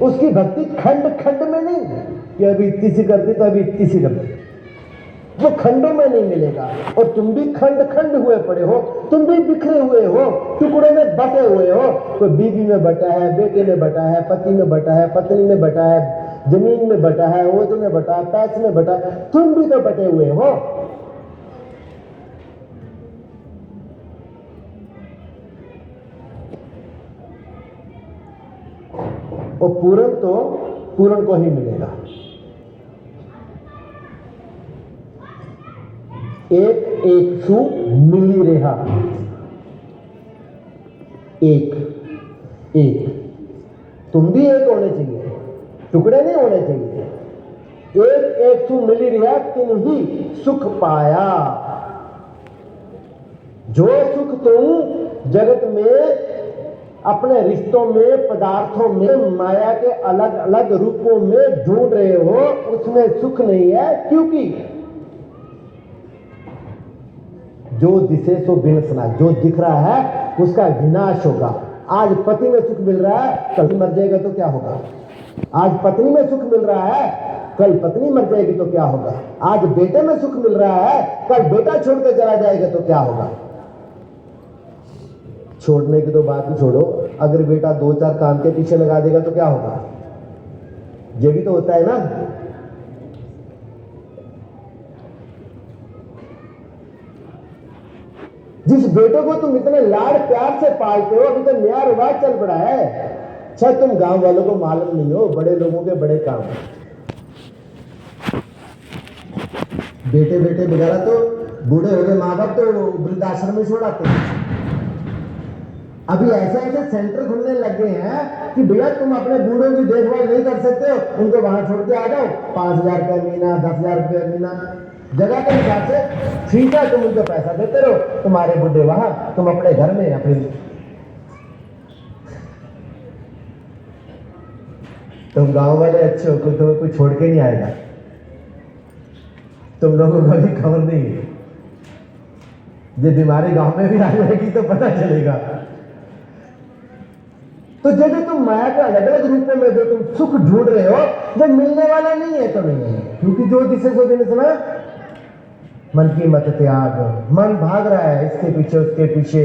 Speaker 1: उसकी भक्ति खंड खंड में नहीं कि अभी इतनी सी करती तो अभी इतनी सी करती, वो खंडों में नहीं मिलेगा। और तुम भी खंड खंड हुए पड़े हो, तुम भी बिखरे हुए हो, टुकड़े में बटे हुए हो। कोई बीवी में बटा है, बेटे में बटा है, पति में बटा है, पत्नी में बटा है, जमीन में बटा है, ओहदे में बटा है, पैसे में बटा है, तुम भी तो बटे हुए हो। और पूर्ण तो पूर्ण को ही मिलेगा। एक एक सु मिली रेहा, एक एक, तुम भी एक होने चाहिए, टुकड़े नहीं होने चाहिए। एक एक सु मिली रेहा, तिन ही सुख पाया। जो सुख तुम जगत में, अपने रिश्तों में, पदार्थों में, माया के अलग अलग रूपों में ढूंढ रहे हो, उसमें सुख नहीं है, क्योंकि जो दिसे सो विनाशना, जो दिख रहा है उसका विनाश होगा। आज पति में सुख मिल रहा है, कल मर जाएगा तो क्या होगा? आज पत्नी में सुख मिल रहा है, कल पत्नी मर जाएगी तो क्या होगा? आज बेटे में सुख मिल रहा है, कल बेटा छोड़कर चला जाएगा तो क्या होगा? छोड़ने की तो बात ही छोड़ो, अगर बेटा दो चार काम के पीछे लगा देगा तो क्या होगा? ये भी तो होता है ना। जिस बेटे को तुम इतने लाड़ प्यार से पालते हो, अभी तो नया रिवाज चल पड़ा है, शायद तुम गांव वालों को मालूम नहीं हो, बड़े लोगों के बड़े काम। बेटे बेटे वगैरह तो बूढ़े हो गए, माँ बाप तो वृद्धाश्रम में छोड़ाते हैं। अभी ऐसे ऐसे सेंटर खुलने लग गए हैं कि भैया तुम अपने बूढ़ों की देखभाल नहीं कर सकते हो, उनको वहां छोड़ के आ जाओ, 5,000 रुपया महीना, 10,000 रुपया महीना, जगह के हिसाब से ठीक है, तुम उनको पैसा देते रहो, तुम्हारे बुढ़े वहां, तुम अपने घर में अपनी। तुम गांव वाले अच्छे हो, तुम्हें कोई छोड़ के नहीं आएगा, तुम लोगों को भी खबर नहीं है। ये बीमारी गांव में भी आ जाएगी तो पता चलेगा। तो जो तुम माया के अलग अलग रूपों में जो तुम सुख ढूंढ रहे हो, वो मिलने वाला नहीं है तुम्हें, क्योंकि जो दिशे सो दिन सुना, मन की मत त्याग, मन भाग रहा है इसके पीछे उसके पीछे,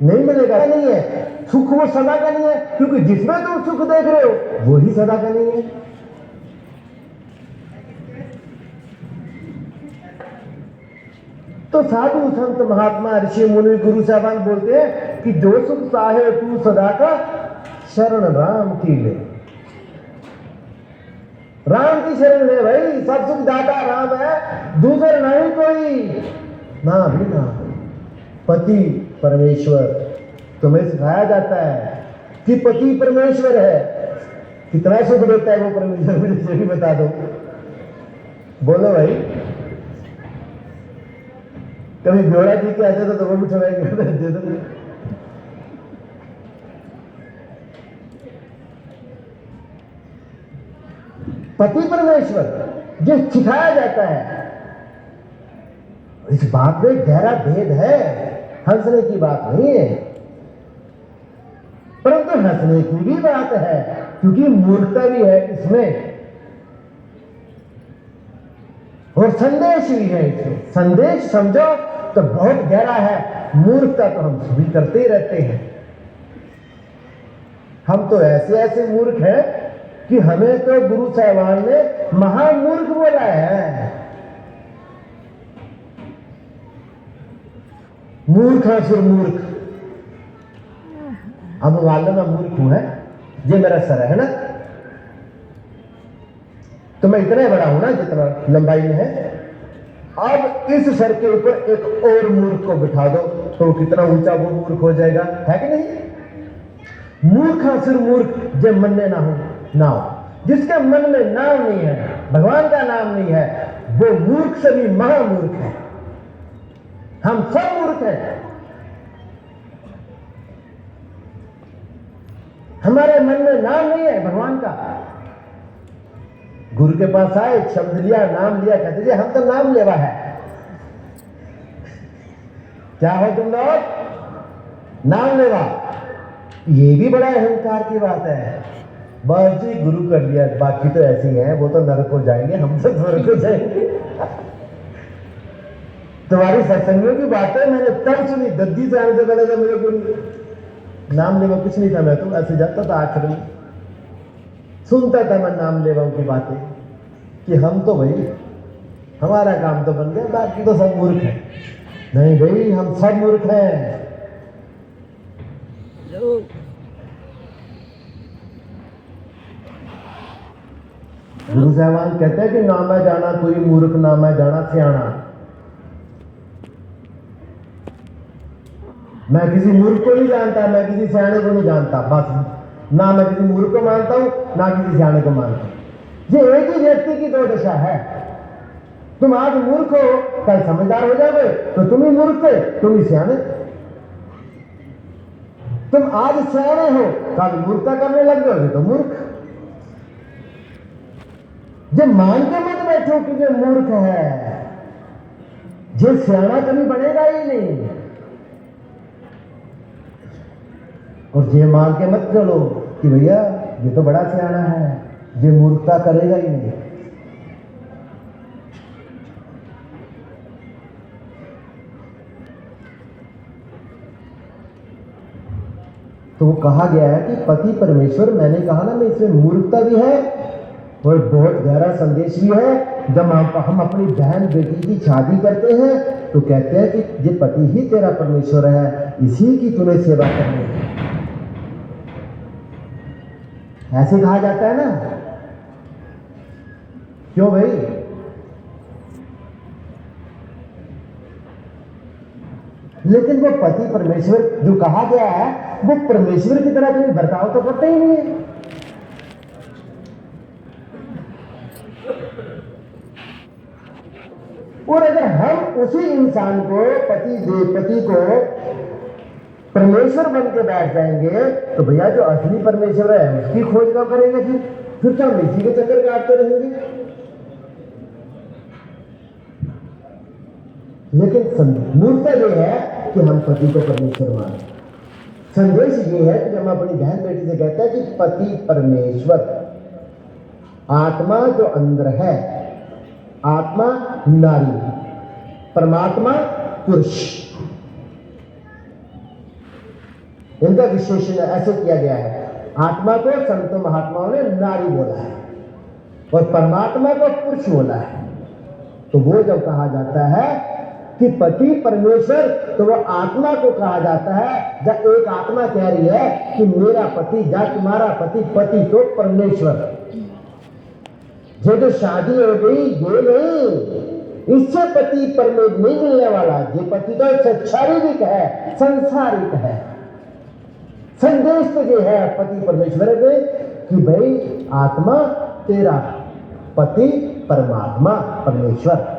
Speaker 1: नहीं मिलेगा, नहीं है सुख, वो सदा का नहीं है, क्योंकि जिसमें तुम सुख देख रहे हो वो ही सदा का नहीं है। तो साधु संत महात्मा ऋषि मुनि गुरु साहबान बोलते हैं कि जो सुख चाहे तू सदा का शरण राम की ले, राम की शरण ले भाई, सब सुख दाता राम है, दूसरा नहीं कोई, ना भी ना। पति परमेश्वर तुम्हें सिखाया जाता है कि पति परमेश्वर है, कितना सुख देता है वो परमेश्वर, मुझे भी बता दो, बोलो भाई। कभी ब्योरा जी के आते तो वो भी ठगाएंगे। पति परमेश्वर जो सिखाया जाता है, इस बात में गहरा भेद है, हंसने की बात नहीं है, परंतु हंसने की भी बात है, क्योंकि मूर्खता भी है इसमें और संदेश भी है इसमें। संदेश समझो तो बहुत गहरा है, मूर्खता तो हम सभी करते ही रहते हैं। हम तो ऐसे ऐसे मूर्ख हैं कि हमें तो गुरु साहिबान ने महामूर्ख बोला है। मूर्ख है फिर मूर्ख, अब मालूम मैं मूर्ख हूं है, ये मेरा सर है ना, तो मैं इतना ही बड़ा हूं ना जितना लंबाई में है। अब इस सर के ऊपर एक और मूर्ख को बिठा दो तो कितना ऊंचा वो मूर्ख हो जाएगा, है कि नहीं। मूर्ख सिर मूर्ख जब मन में ना हो, ना हो, जिसके मन में नाम नहीं है, भगवान का नाम नहीं है, वो मूर्ख से भी महामूर्ख है। हम सब मूर्ख हैं, हमारे मन में नाम नहीं है भगवान का। गुरु के पास आए, शब्द लिया, नाम लिया, कहते जी हम तो नाम लेवा है। क्या हो तुम लोग, नाम लेवा, ये भी बड़ा अहंकार की बात है। बस जी गुरु कर लिया, बाकी तो ऐसे ही हैं, वो तो नरक को जाएंगे, हम तो स्वर्ग को जाएंगे। तुम्हारी सत्संगों की बातें मैंने तब सुनी, गद्दी से आने से पहले तो मेरे गुरु नाम लेवा कुछ नहीं था, मैं तो ऐसे जाता था आश्रम में, सुनता था मैं नाम लेवाओं की बातें कि हम तो भाई हमारा काम तो बन गया, बाकी तो सब मूर्ख है। नहीं भाई, हम सब मूर्ख हैं। गुरु साहबान कहते हैं कि नाम है जाना कोई मूर्ख, नाम है जाना सियाना। मैं किसी मूर्ख को नहीं जानता, मैं किसी सियाने को नहीं जानता, बस ना मैं किसी मूर्ख को मानता हूं, ना किसी सियाने को मानता हूं। ये एक ही व्यक्ति की दो दशा है। तुम आज मूर्ख हो, कल समझदार हो जाओगे तो तुम ही मूर्ख थे, तुम ही सियाने। तुम आज सियाने हो, कल मूर्खता करने लग जाओगे तो मूर्ख। जो मान के मत बैठो कि ये मूर्ख है, जो सियाना कभी बनेगा ही नहीं। और ये मान के मत चलो कि भैया ये तो बड़ा सियाना है, ये मूर्खता करेगा ही नहीं। तो वो कहा गया है कि पति परमेश्वर, मैंने कहा ना, मैं इसमें मूर्खता भी है और बहुत गहरा संदेश भी है। जब हम अपनी बहन बेटी की शादी करते हैं तो कहते हैं कि ये पति ही तेरा परमेश्वर है, इसी की तुम्हें सेवा करनी है, ऐसे कहा जाता है ना। क्यों भाई? लेकिन वो पति परमेश्वर जो कहा गया है, वो परमेश्वर की तरह कोई बर्ताव तो करते ही नहीं है। और अगर हम उसी इंसान को, पति को परमेश्वर बन के बैठ जाएंगे तो भैया जो असली परमेश्वर है उसकी खोज कब करेंगे फिर? फिर तो हम इसी के चक्कर काटते रहेंगे। लेकिन मूलता यह है कि हम पति को परमेश्वर माने। संदेश ये है कि हम अपनी बहन बेटी से कहते हैं कि पति परमेश्वर, आत्मा जो अंदर है, आत्मा नारी, परमात्मा पुरुष। इनका विशेषण ऐसे किया गया है। आत्मा को संतों महात्माओं ने नारी बोला है और परमात्मा को पुरुष बोला है। तो वो जब कहा जाता है कि पति परमेश्वर, तो वो आत्मा को कहा जाता है। जब एक आत्मा कह रही है कि मेरा पति या तुम्हारा पति, पति तो परमेश्वर। जो शादी हो गई ये नहीं, इससे पति परमेश्वर नहीं मिलने वाला। ये पति तो शारीरिक है, संसारिक है। संदेश तो ये है पति परमेश्वर के कि भाई आत्मा तेरा, पति परमात्मा परमेश्वर,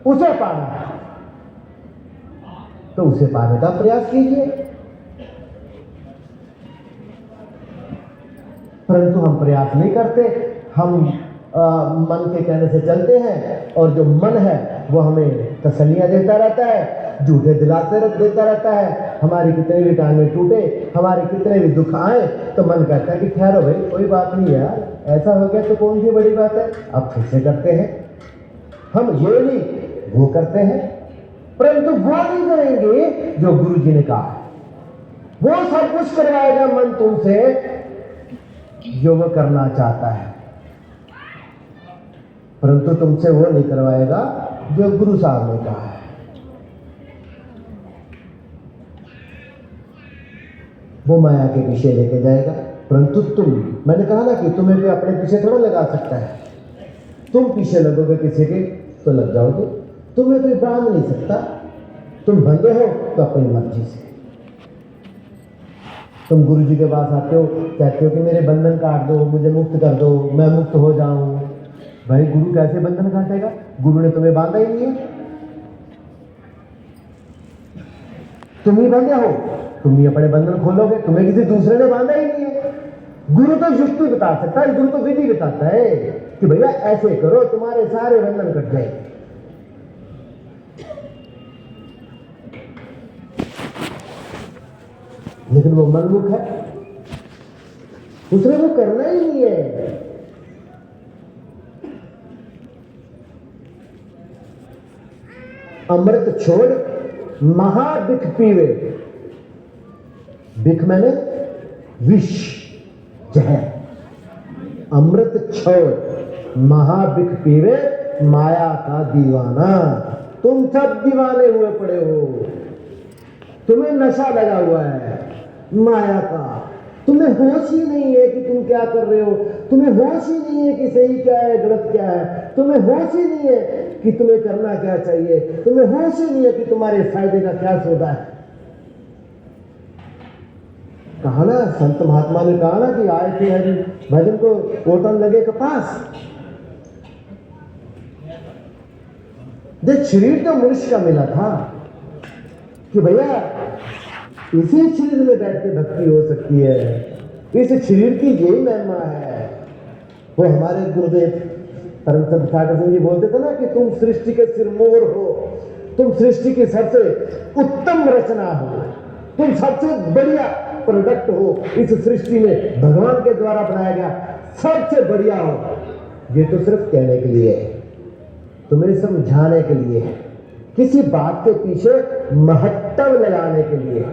Speaker 1: उसे पाना है तो उसे पाने का प्रयास कीजिए। परंतु हम प्रयास नहीं करते। हम मन के कहने से चलते हैं और जो मन है वो हमें तसल्लियां देता रहता है, झूठे दिलासे देता रहता है। हमारी कितने भी टांगें टूटे, हमारे कितने भी दुख आए तो मन कहता है कि ठहरो भाई, कोई बात नहीं यार, ऐसा हो गया तो कौन सी बड़ी बात है, अब फिर से करते हैं। हम ये नहीं वो करते हैं, परंतु वो नहीं करेंगे जो गुरु जी ने कहा है। वो सब कुछ करवाएगा मन तुमसे जो वो करना चाहता है, परंतु तुमसे वो नहीं करवाएगा जो गुरु साहब ने कहा है। वो माया के पीछे लेके जाएगा, परंतु मैंने कहा ना कि तुम्हें भी अपने पीछे थोड़ा लगा सकता है। तुम पीछे लगोगे किसी के तो लग जाओगे, तुम्हें कोई बांध नहीं सकता। तुम बंधे हो तो अपनी मर्जी से। तुम गुरु जी के पास आते हो, कहते हो कि मेरे बंधन काट दो, मुझे मुक्त कर दो, मैं मुक्त हो जाऊं। भाई गुरु कैसे बंधन काटेगा? गुरु ने तुम्हें बांधा ही नहीं है, तुम ही बंधे हो, तुम ही अपने बंधन खोलोगे, तुम्हें किसी दूसरे ने बांधा ही नहीं है। गुरु तो युक्ति बता सकता है, गुरु तो विधि बताता है कि भैया ऐसे करो तुम्हारे सारे बंधन कट जाए। लेकिन वो मनमुख है, उसने वो करना ही नहीं है। अमृत छोड़ महाबिख पीवे, बिख मैंने विष, जहर। अमृत छोड़ महाबिख पीवे माया का दीवाना। तुम सब दीवाने हुए पड़े हो, तुम्हें नशा लगा हुआ है माया का। तुम्हें होश ही नहीं है कि तुम क्या कर रहे हो, तुम्हें होश ही नहीं है कि सही क्या है गलत क्या है, तुम्हें होश ही नहीं है कि तुम्हें करना क्या चाहिए, तुम्हें होश ही नहीं है कि तुम्हारे फायदे का क्या सौदा है। कहा ना, संत महात्मा ने कहा ना कि आए थे हरि भजन को कोटन लगे कपास। देख, शरीर तो मनुष्य का मिला था कि भैया इसी शरीर में बैठ के भक्ति हो सकती है, इस शरीर की यही महिमा है। वो हमारे गुरुदेव परम संत ठाकुर सिंह जी बोलते थे ना कि तुम सृष्टि के सिरमौर हो, तुम सृष्टि की सबसे उत्तम रचना हो, तुम सबसे बढ़िया प्रोडक्ट हो इस सृष्टि में, भगवान के द्वारा बनाया गया सबसे बढ़िया हो। ये तो सिर्फ कहने के लिए है, तुम्हें समझाने के लिए है, किसी बात के पीछे महत्व लगाने के लिए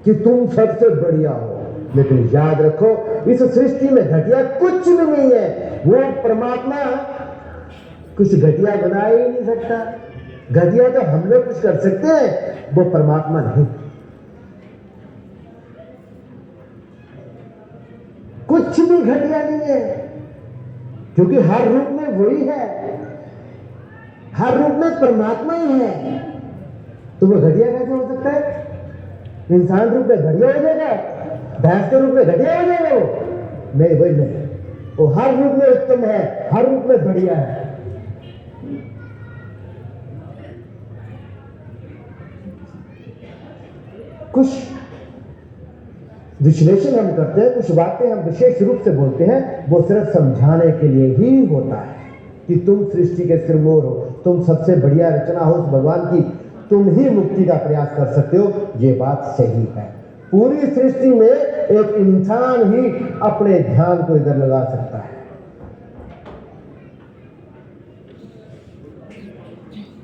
Speaker 1: कि तुम सबसे बढ़िया हो। लेकिन याद रखो, इस सृष्टि में घटिया कुछ भी नहीं है। वो परमात्मा कुछ घटिया बना ही नहीं सकता। घटिया तो हम लोग कुछ कर सकते हैं, वो परमात्मा नहीं। कुछ भी घटिया नहीं है, क्योंकि हर रूप में वही है, हर रूप में परमात्मा ही है। तो वो घटिया कैसे हो सकता है? इंसान रूप में घटिया हो जाएगा, भैंस के रूप में घटिया हो जाएगा वो? नहीं, वही नहीं, वो हर रूप में उत्तम है, हर रूप में बढ़िया है। कुछ विश्लेषण हम करते हैं, कुछ बातें हम विशेष रूप से बोलते हैं, वो सिर्फ समझाने के लिए ही होता है कि तुम सृष्टि के सिरमौर हो, तुम सबसे बढ़िया रचना हो उस भगवान की, तुम ही मुक्ति का प्रयास कर सकते हो। ये बात सही है। पूरी सृष्टि में एक इंसान ही अपने ध्यान को इधर लगा सकता है।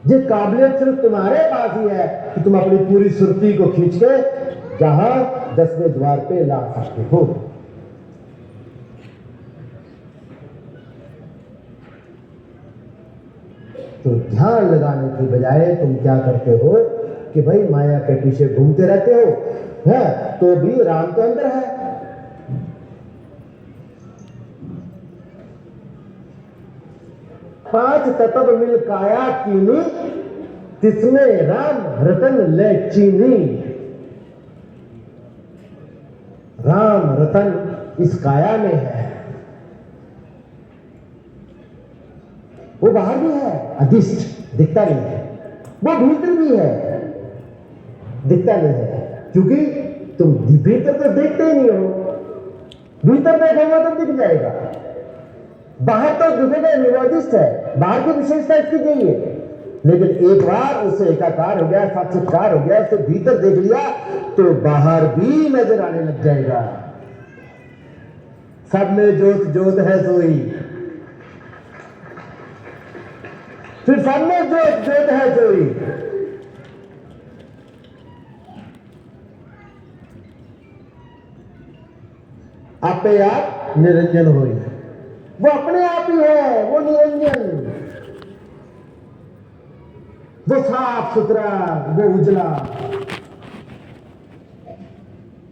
Speaker 1: ये काबिलियत सिर्फ तुम्हारे पास ही है कि तुम अपनी पूरी सुरती को खींच के जहां 10वें द्वार पे ला सकते हो। तो ध्यान लगाने की बजाय तुम क्या करते हो कि भाई माया के पीछे घूमते रहते हो, है तो भी राम तो अंदर है। पांच तत्व मिल काया कीनी, तिसमें राम रतन ले चीनी। राम रतन इस काया में है, वो बाहर भी है, अदिष्ट दिखता नहीं है, वो भीतर भी है, दिखता नहीं है, क्योंकि तुम भीतर तो देखते ही नहीं हो। भीतर देखोगे तो दिख जाएगा, बाहर तो दिखेगा नहीं, वो अदिष्ट है। बाहर की विशेषता इसकी यही है, लेकिन एक बार उसे एकाकार हो गया, साक्षात्कार हो गया, उसे भीतर देख लिया तो बाहर भी नजर आने लग जाएगा। सब में ज्योत ज्योत है सोई, फिर सब में ज्योत ज्योत है सोई। आपे आप निरंजन होई, वो अपने आप ही है, वो निरंजन, वो साफ सुथरा, वो उजला।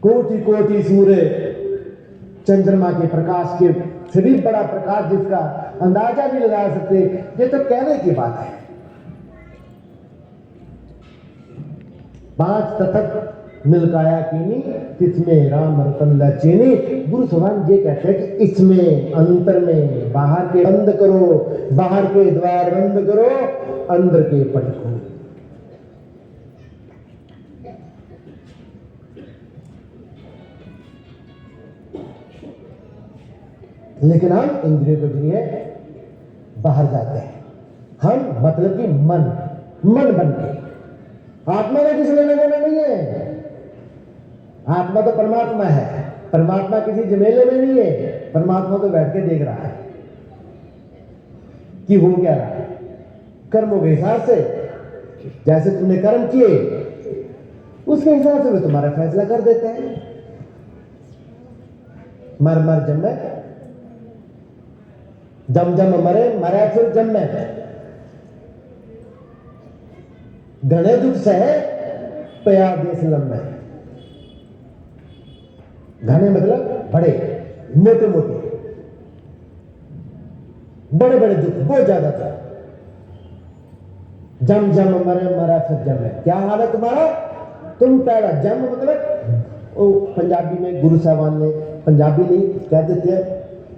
Speaker 1: कोटि कोटि सूर्य चंद्रमा के प्रकाश के से भी बड़ा प्रकाश, जिसका अंदाजा भी लगा सकते, ये तो कहने की बात है। पांच तत्व मिलकाया कीनी, इसमें राम रतन ल चीनी। गुरु भगवान ये कहते हैं कि इसमें, अंतर में, बाहर के बंद करो, बाहर के द्वार बंद करो, अंदर के पट खोलो। लेकिन हम इंद्रियों के जरिए बाहर जाते हैं, हम मतलब कि मन बन के। आत्मा में किसी लेना देना नहीं है, आत्मा तो परमात्मा है, परमात्मा किसी जमेले में नहीं है। परमात्मा तो बैठ के देख रहा है कि हो क्या रहा है, कर्मों के हिसाब से। जैसे तुमने कर्म किए उसके हिसाब से वो तुम्हारा फैसला कर देते हैं। मर मर जन्मे, जम जम मरे, मरे फिर जन्मे। घने दुख सहे, पया देश लम्बे। घने मतलब बड़े, मोटे मोटे, बड़े बड़े दुख, बहुत ज्यादा था। जम जम मरे, मरा फिर जमे। क्या हाल है तुम्हारा? तुम पहला जम मतलब वो पंजाबी में गुरु साहबान ने, पंजाबी नहीं कह देते हैं,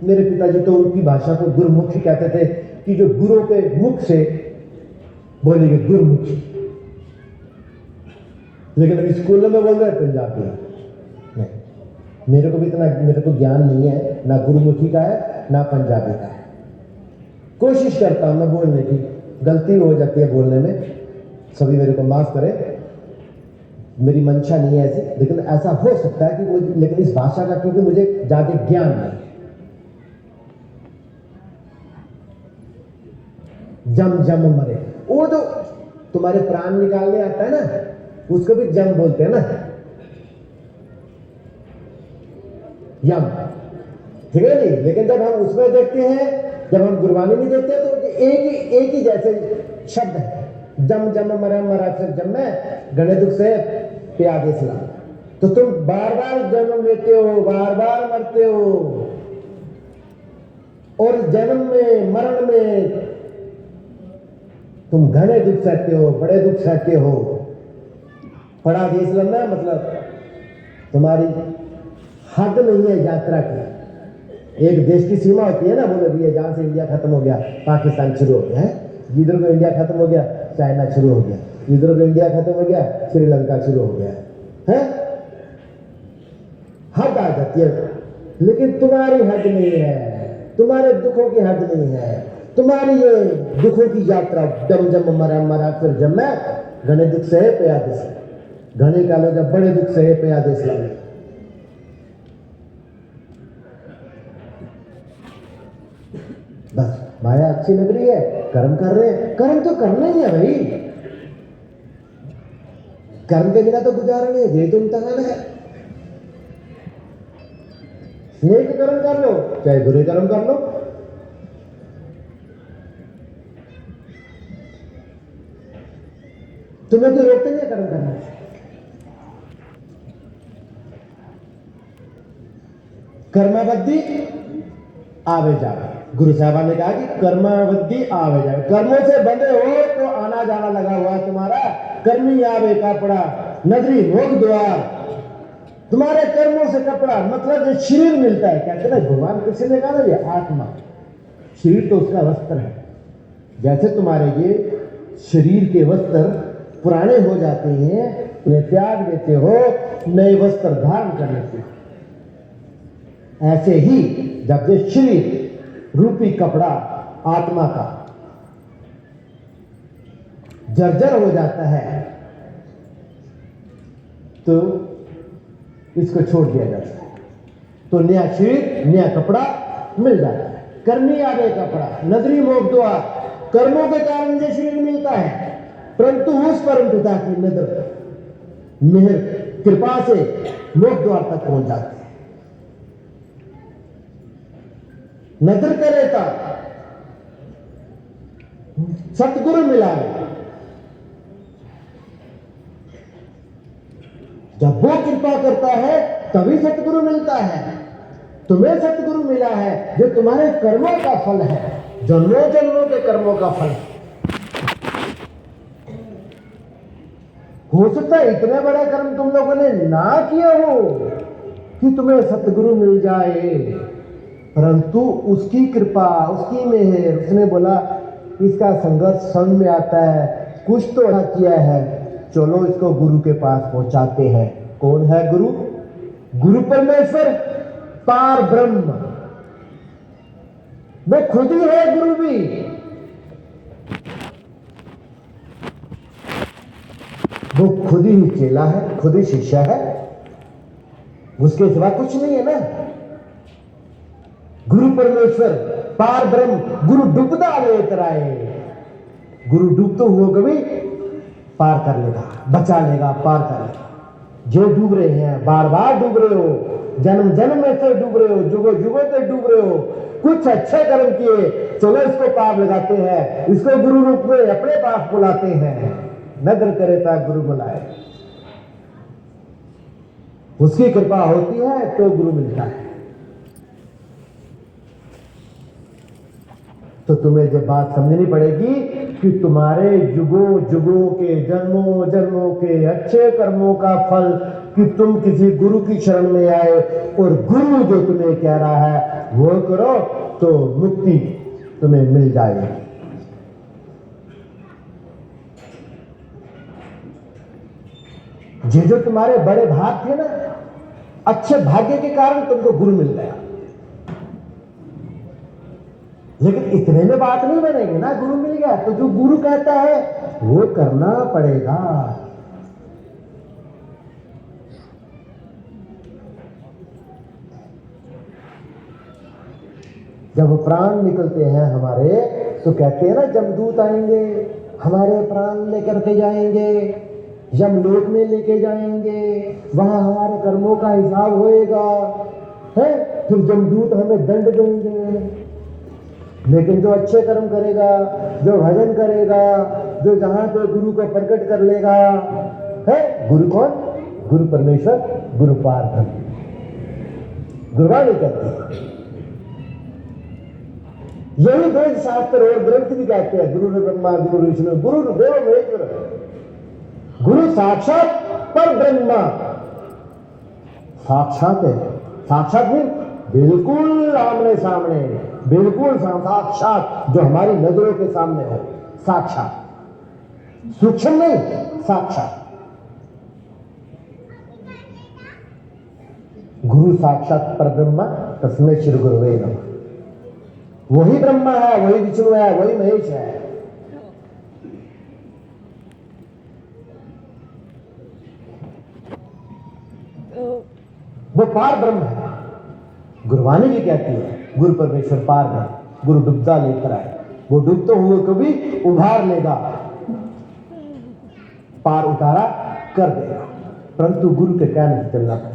Speaker 1: मेरे पिताजी तो उनकी भाषा को गुरुमुखी कहते थे, कि जो गुरु के मुख से बोलेंगे गुरुमुखी। लेकिन अभी स्कूलों में बोल रहे हैं पंजाबी। नहीं, मेरे को भी इतना, मेरे को ज्ञान नहीं है, ना गुरुमुखी का है ना पंजाबी का है। कोशिश करता हूं मैं बोलने की, गलती हो जाती है बोलने में, सभी मेरे को माफ करें, मेरी मंशा नहीं है ऐसी, लेकिन ऐसा हो सकता है कि वो, लेकिन इस भाषा का क्योंकि मुझे ज्यादा ज्ञान नहीं है। जम जम मरे, वो जो तुम्हारे प्राण निकालने आता है ना, उसको भी जम बोलते हैं ना, यम, ठीक है नहीं। लेकिन जब हम उसमें देखते हैं, जब हम गुरबानी में देखते हैं, तो एक ही जैसे शब्द है, जम जम मरे, मरा फिर जम में, गणे दुख से प्यादे सलाम। तो तुम बार बार जन्म लेते हो, बार बार मरते हो, और जन्म में मरण में तुम घने दुख सहते हो, बड़े दुख सहते हो। पड़ा देश लंबा मतलब तुम्हारी हद नहीं है यात्रा की। एक देश की सीमा होती है ना, बोले भैया जहां से इंडिया खत्म हो गया पाकिस्तान शुरू हो गया है, जिधर को इंडिया खत्म हो गया चाइना शुरू हो गया, जिधर को इंडिया खत्म हो गया श्रीलंका शुरू हो गया है। हद आ जाती है। लेकिन तुम्हारी हद नहीं है, तुम्हारे दुखों की हद नहीं है। तुम्हारी ये दुखों की यात्रा डम जम मरा मरा फिर जब मैं घने दुख सहे पया देश घने कालो जब बड़े दुख सहे पया देश लगे। बस माया अच्छी लग रही है, कर्म कर रहे हैं। कर्म तो करना ही है भाई, कर्म के बिना तो गुजारा नहीं है, ये तो इम्तिहान है। नेक कर्म कर लो चाहे बुरे कर्म कर लो। तुम्हें तो रोकते नहीं कर्म करना। कर्मावधि आवे जावे, गुरु साहब ने कहा कि कर्मावधि आवे जावे। कर्मों से बंधे हो तो आना जाना लगा हुआ है तुम्हारा। कर्मी आवे कपड़ा नगरी भोग द्वार। तुम्हारे कर्मों से कपड़ा मतलब जो शरीर मिलता है, कहते ना भगवान किसी ने कहा ना ये आत्मा, शरीर तो उसका वस्त्र है। जैसे तुम्हारे ये शरीर के वस्त्र पुराने हो जाते हैं, उन्हें त्याग देते हो, नए वस्त्र धारण कर लेते हो। ऐसे ही जब ये शरीर रूपी कपड़ा आत्मा का जर्जर हो जाता है तो इसको छोड़ दिया जाता है, तो नया शरीर नया कपड़ा मिल जाता है। कर्मी आवे कपड़ा नगरी मोक्ष द्वार। कर्मों के कारण ये शरीर मिलता है, परंतु उस परम पिता की नजर मेहर कृपा से मोक्ष द्वार तक पहुंच जाते हैं। नजर करे था सतगुरु मिलावे, जब वो कृपा करता है तभी सतगुरु मिलता है। तुम्हें सतगुरु मिला है जो तुम्हारे कर्मों का फल है, जन्मों जन्मों के कर्मों का फल। हो सकता है इतने बड़ा कर्म तुम लोगों ने ना किया हो कि तुम्हें सतगुरु मिल जाए, परंतु उसकी कृपा उसकी मेहर, उसने बोला इसका संघर्ष समझ में आता है, कुछ तो अच्छा किया है, चलो इसको गुरु के पास पहुंचाते हैं। कौन है गुरु? गुरु परमेश्वर पार ब्रह्म, वो खुद ही है गुरु भी। वो खुद ही चेला है, खुद ही शिष्य है, उसके सिवा कुछ नहीं है ना। गुरु परमेश्वर पार ब्रह्म, गुरु डूबता ले उतराए। गुरु डूब तो हुआ कभी पार कर लेगा, बचा लेगा, पार कर लेगा। जो डूब रहे हैं, बार बार डूब रहे हो, जन्म जन्म में से डूब रहे हो, जुगों जुगों से डूब रहे हो, कुछ अच्छे कर्म किए, चलो इसको पार लगाते हैं, इसको गुरु रूप में अपने पास बुलाते हैं। नदर करे ता गुरु बुलाए, उसकी कृपा होती है तो गुरु मिलता है। तो तुम्हें जब बात समझनी पड़ेगी कि तुम्हारे युगों युगों के जन्मों जन्मों के अच्छे कर्मों का फल कि तुम किसी गुरु की शरण में आए और गुरु जो तुम्हें कह रहा है वो करो तो मुक्ति तुम्हें मिल जाएगी। ये जो तुम्हारे बड़े भाग थे ना, अच्छे भाग्य के कारण तुमको गुरु मिल गया, लेकिन इतने में बात नहीं बनेगी ना। गुरु मिल गया तो जो गुरु कहता है वो करना पड़ेगा। जब प्राण निकलते हैं हमारे तो कहते हैं ना जमदूत आएंगे, हमारे प्राण लेकर के जाएंगे, यमलोक में लेके जाएंगे, वहां हमारे कर्मों का हिसाब होएगा है, फिर जमदूत हमें दंड देंगे। लेकिन जो अच्छे कर्म करेगा, जो भजन करेगा, जो जहां पे गुरु को प्रकट कर लेगा है, गुरु कौन? गुरु परमेश्वर, गुरु पार ब्रह्म, गुरुवाणी कहते हैं। यही वेद शास्त्र और ग्रंथ भी कहते हैं, गुरु ब्रह्मा गुरु विष्णु गुरु देव महेश्वर। गुरु साक्षात पर ब्रह्मा, साक्षात है। साक्षात भी बिल्कुल आमने सामने, बिल्कुल साक्षात, जो हमारी नजरों के सामने हो, साक्षात, सूक्ष्म नहीं, साक्षात। गुरु साक्षात परब्रह्म तस्मै श्री गुरुवे नमः। वही ब्रह्मा है, वही विष्णु है, वही महेश है। वो पार ब्रह्म है। गुरुवाणी जी कहती है गुरु परमेश्वर पार ब्रह्म, गुरु डूबता लेकर आए, वो डूबते हुए को भी उभार लेगा, पार उतारा कर देगा, परंतु गुरु के कहने से चलना पड़ेगा।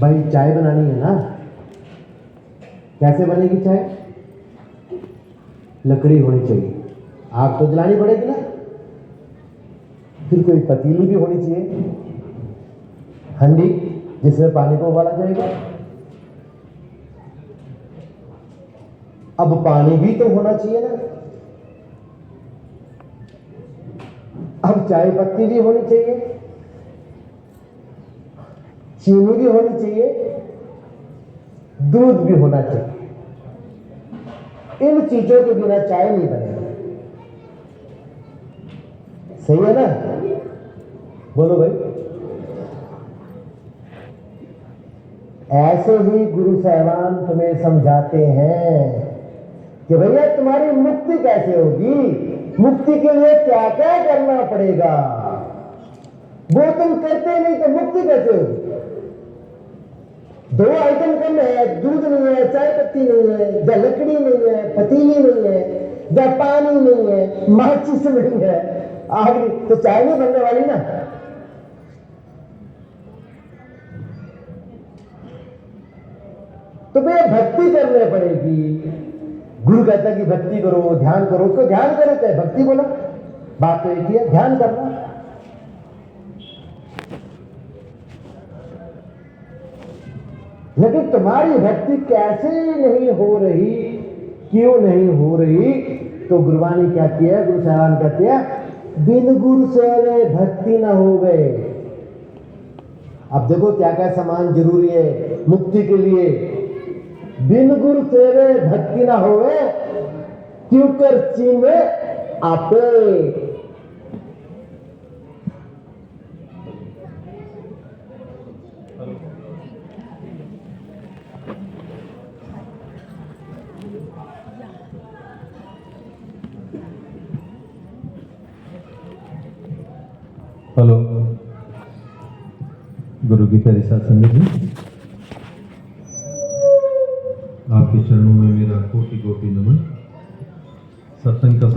Speaker 1: भाई चाय बनानी है ना, कैसे बनेगी चाय? लकड़ी होनी चाहिए, आग तो जलानी पड़ेगी ना, फिर कोई पतीली भी होनी चाहिए, हंडी जिसमें पानी को उबाला जाएगा। अब पानी भी तो होना चाहिए ना, अब चाय पत्ती भी होनी चाहिए, चीनी भी होनी चाहिए, दूध भी होना चाहिए। इन चीजों के बिना चाय नहीं बनेगी। सही है ना? बोलो भाई। ऐसे ही गुरु साहिबान तुम्हें समझाते हैं कि भैया तुम्हारी मुक्ति कैसे होगी, मुक्ति के लिए क्या क्या करना पड़ेगा। वो तुम करते नहीं तो मुक्ति कैसे होगी? दो आइटम कम है, दूध नहीं है, चाय पत्ती नहीं है, या लकड़ी नहीं है, पतीली नहीं है, या पानी नहीं है, माचिस नहीं है, आग नहीं, तो चाय नहीं बनने वाली ना। तो भैया भक्ति करने पड़ेगी। गुरु कहता है कि भक्ति करो, ध्यान करो, तो ध्यान करो, चाहे भक्ति बोलो, बात तो एक ही है, ध्यान करना। लेकिन तुम्हारी भक्ति कैसे नहीं हो रही, क्यों नहीं हो रही? तो गुरुवाणी कहती है, गुरु साहिबान कहते हैं बिन गुरु सेवे भक्ति न हो गए। अब देखो क्या क्या सामान जरूरी है मुक्ति के लिए। बिन गुरु सेवे भक्ति न होवे, क्यों कर चीमे आपे।
Speaker 2: हेलो गुरु की प्यारी साथ संगत जी, आपके चरणों में मेरा कोटि कोटि नमन। सत्संग का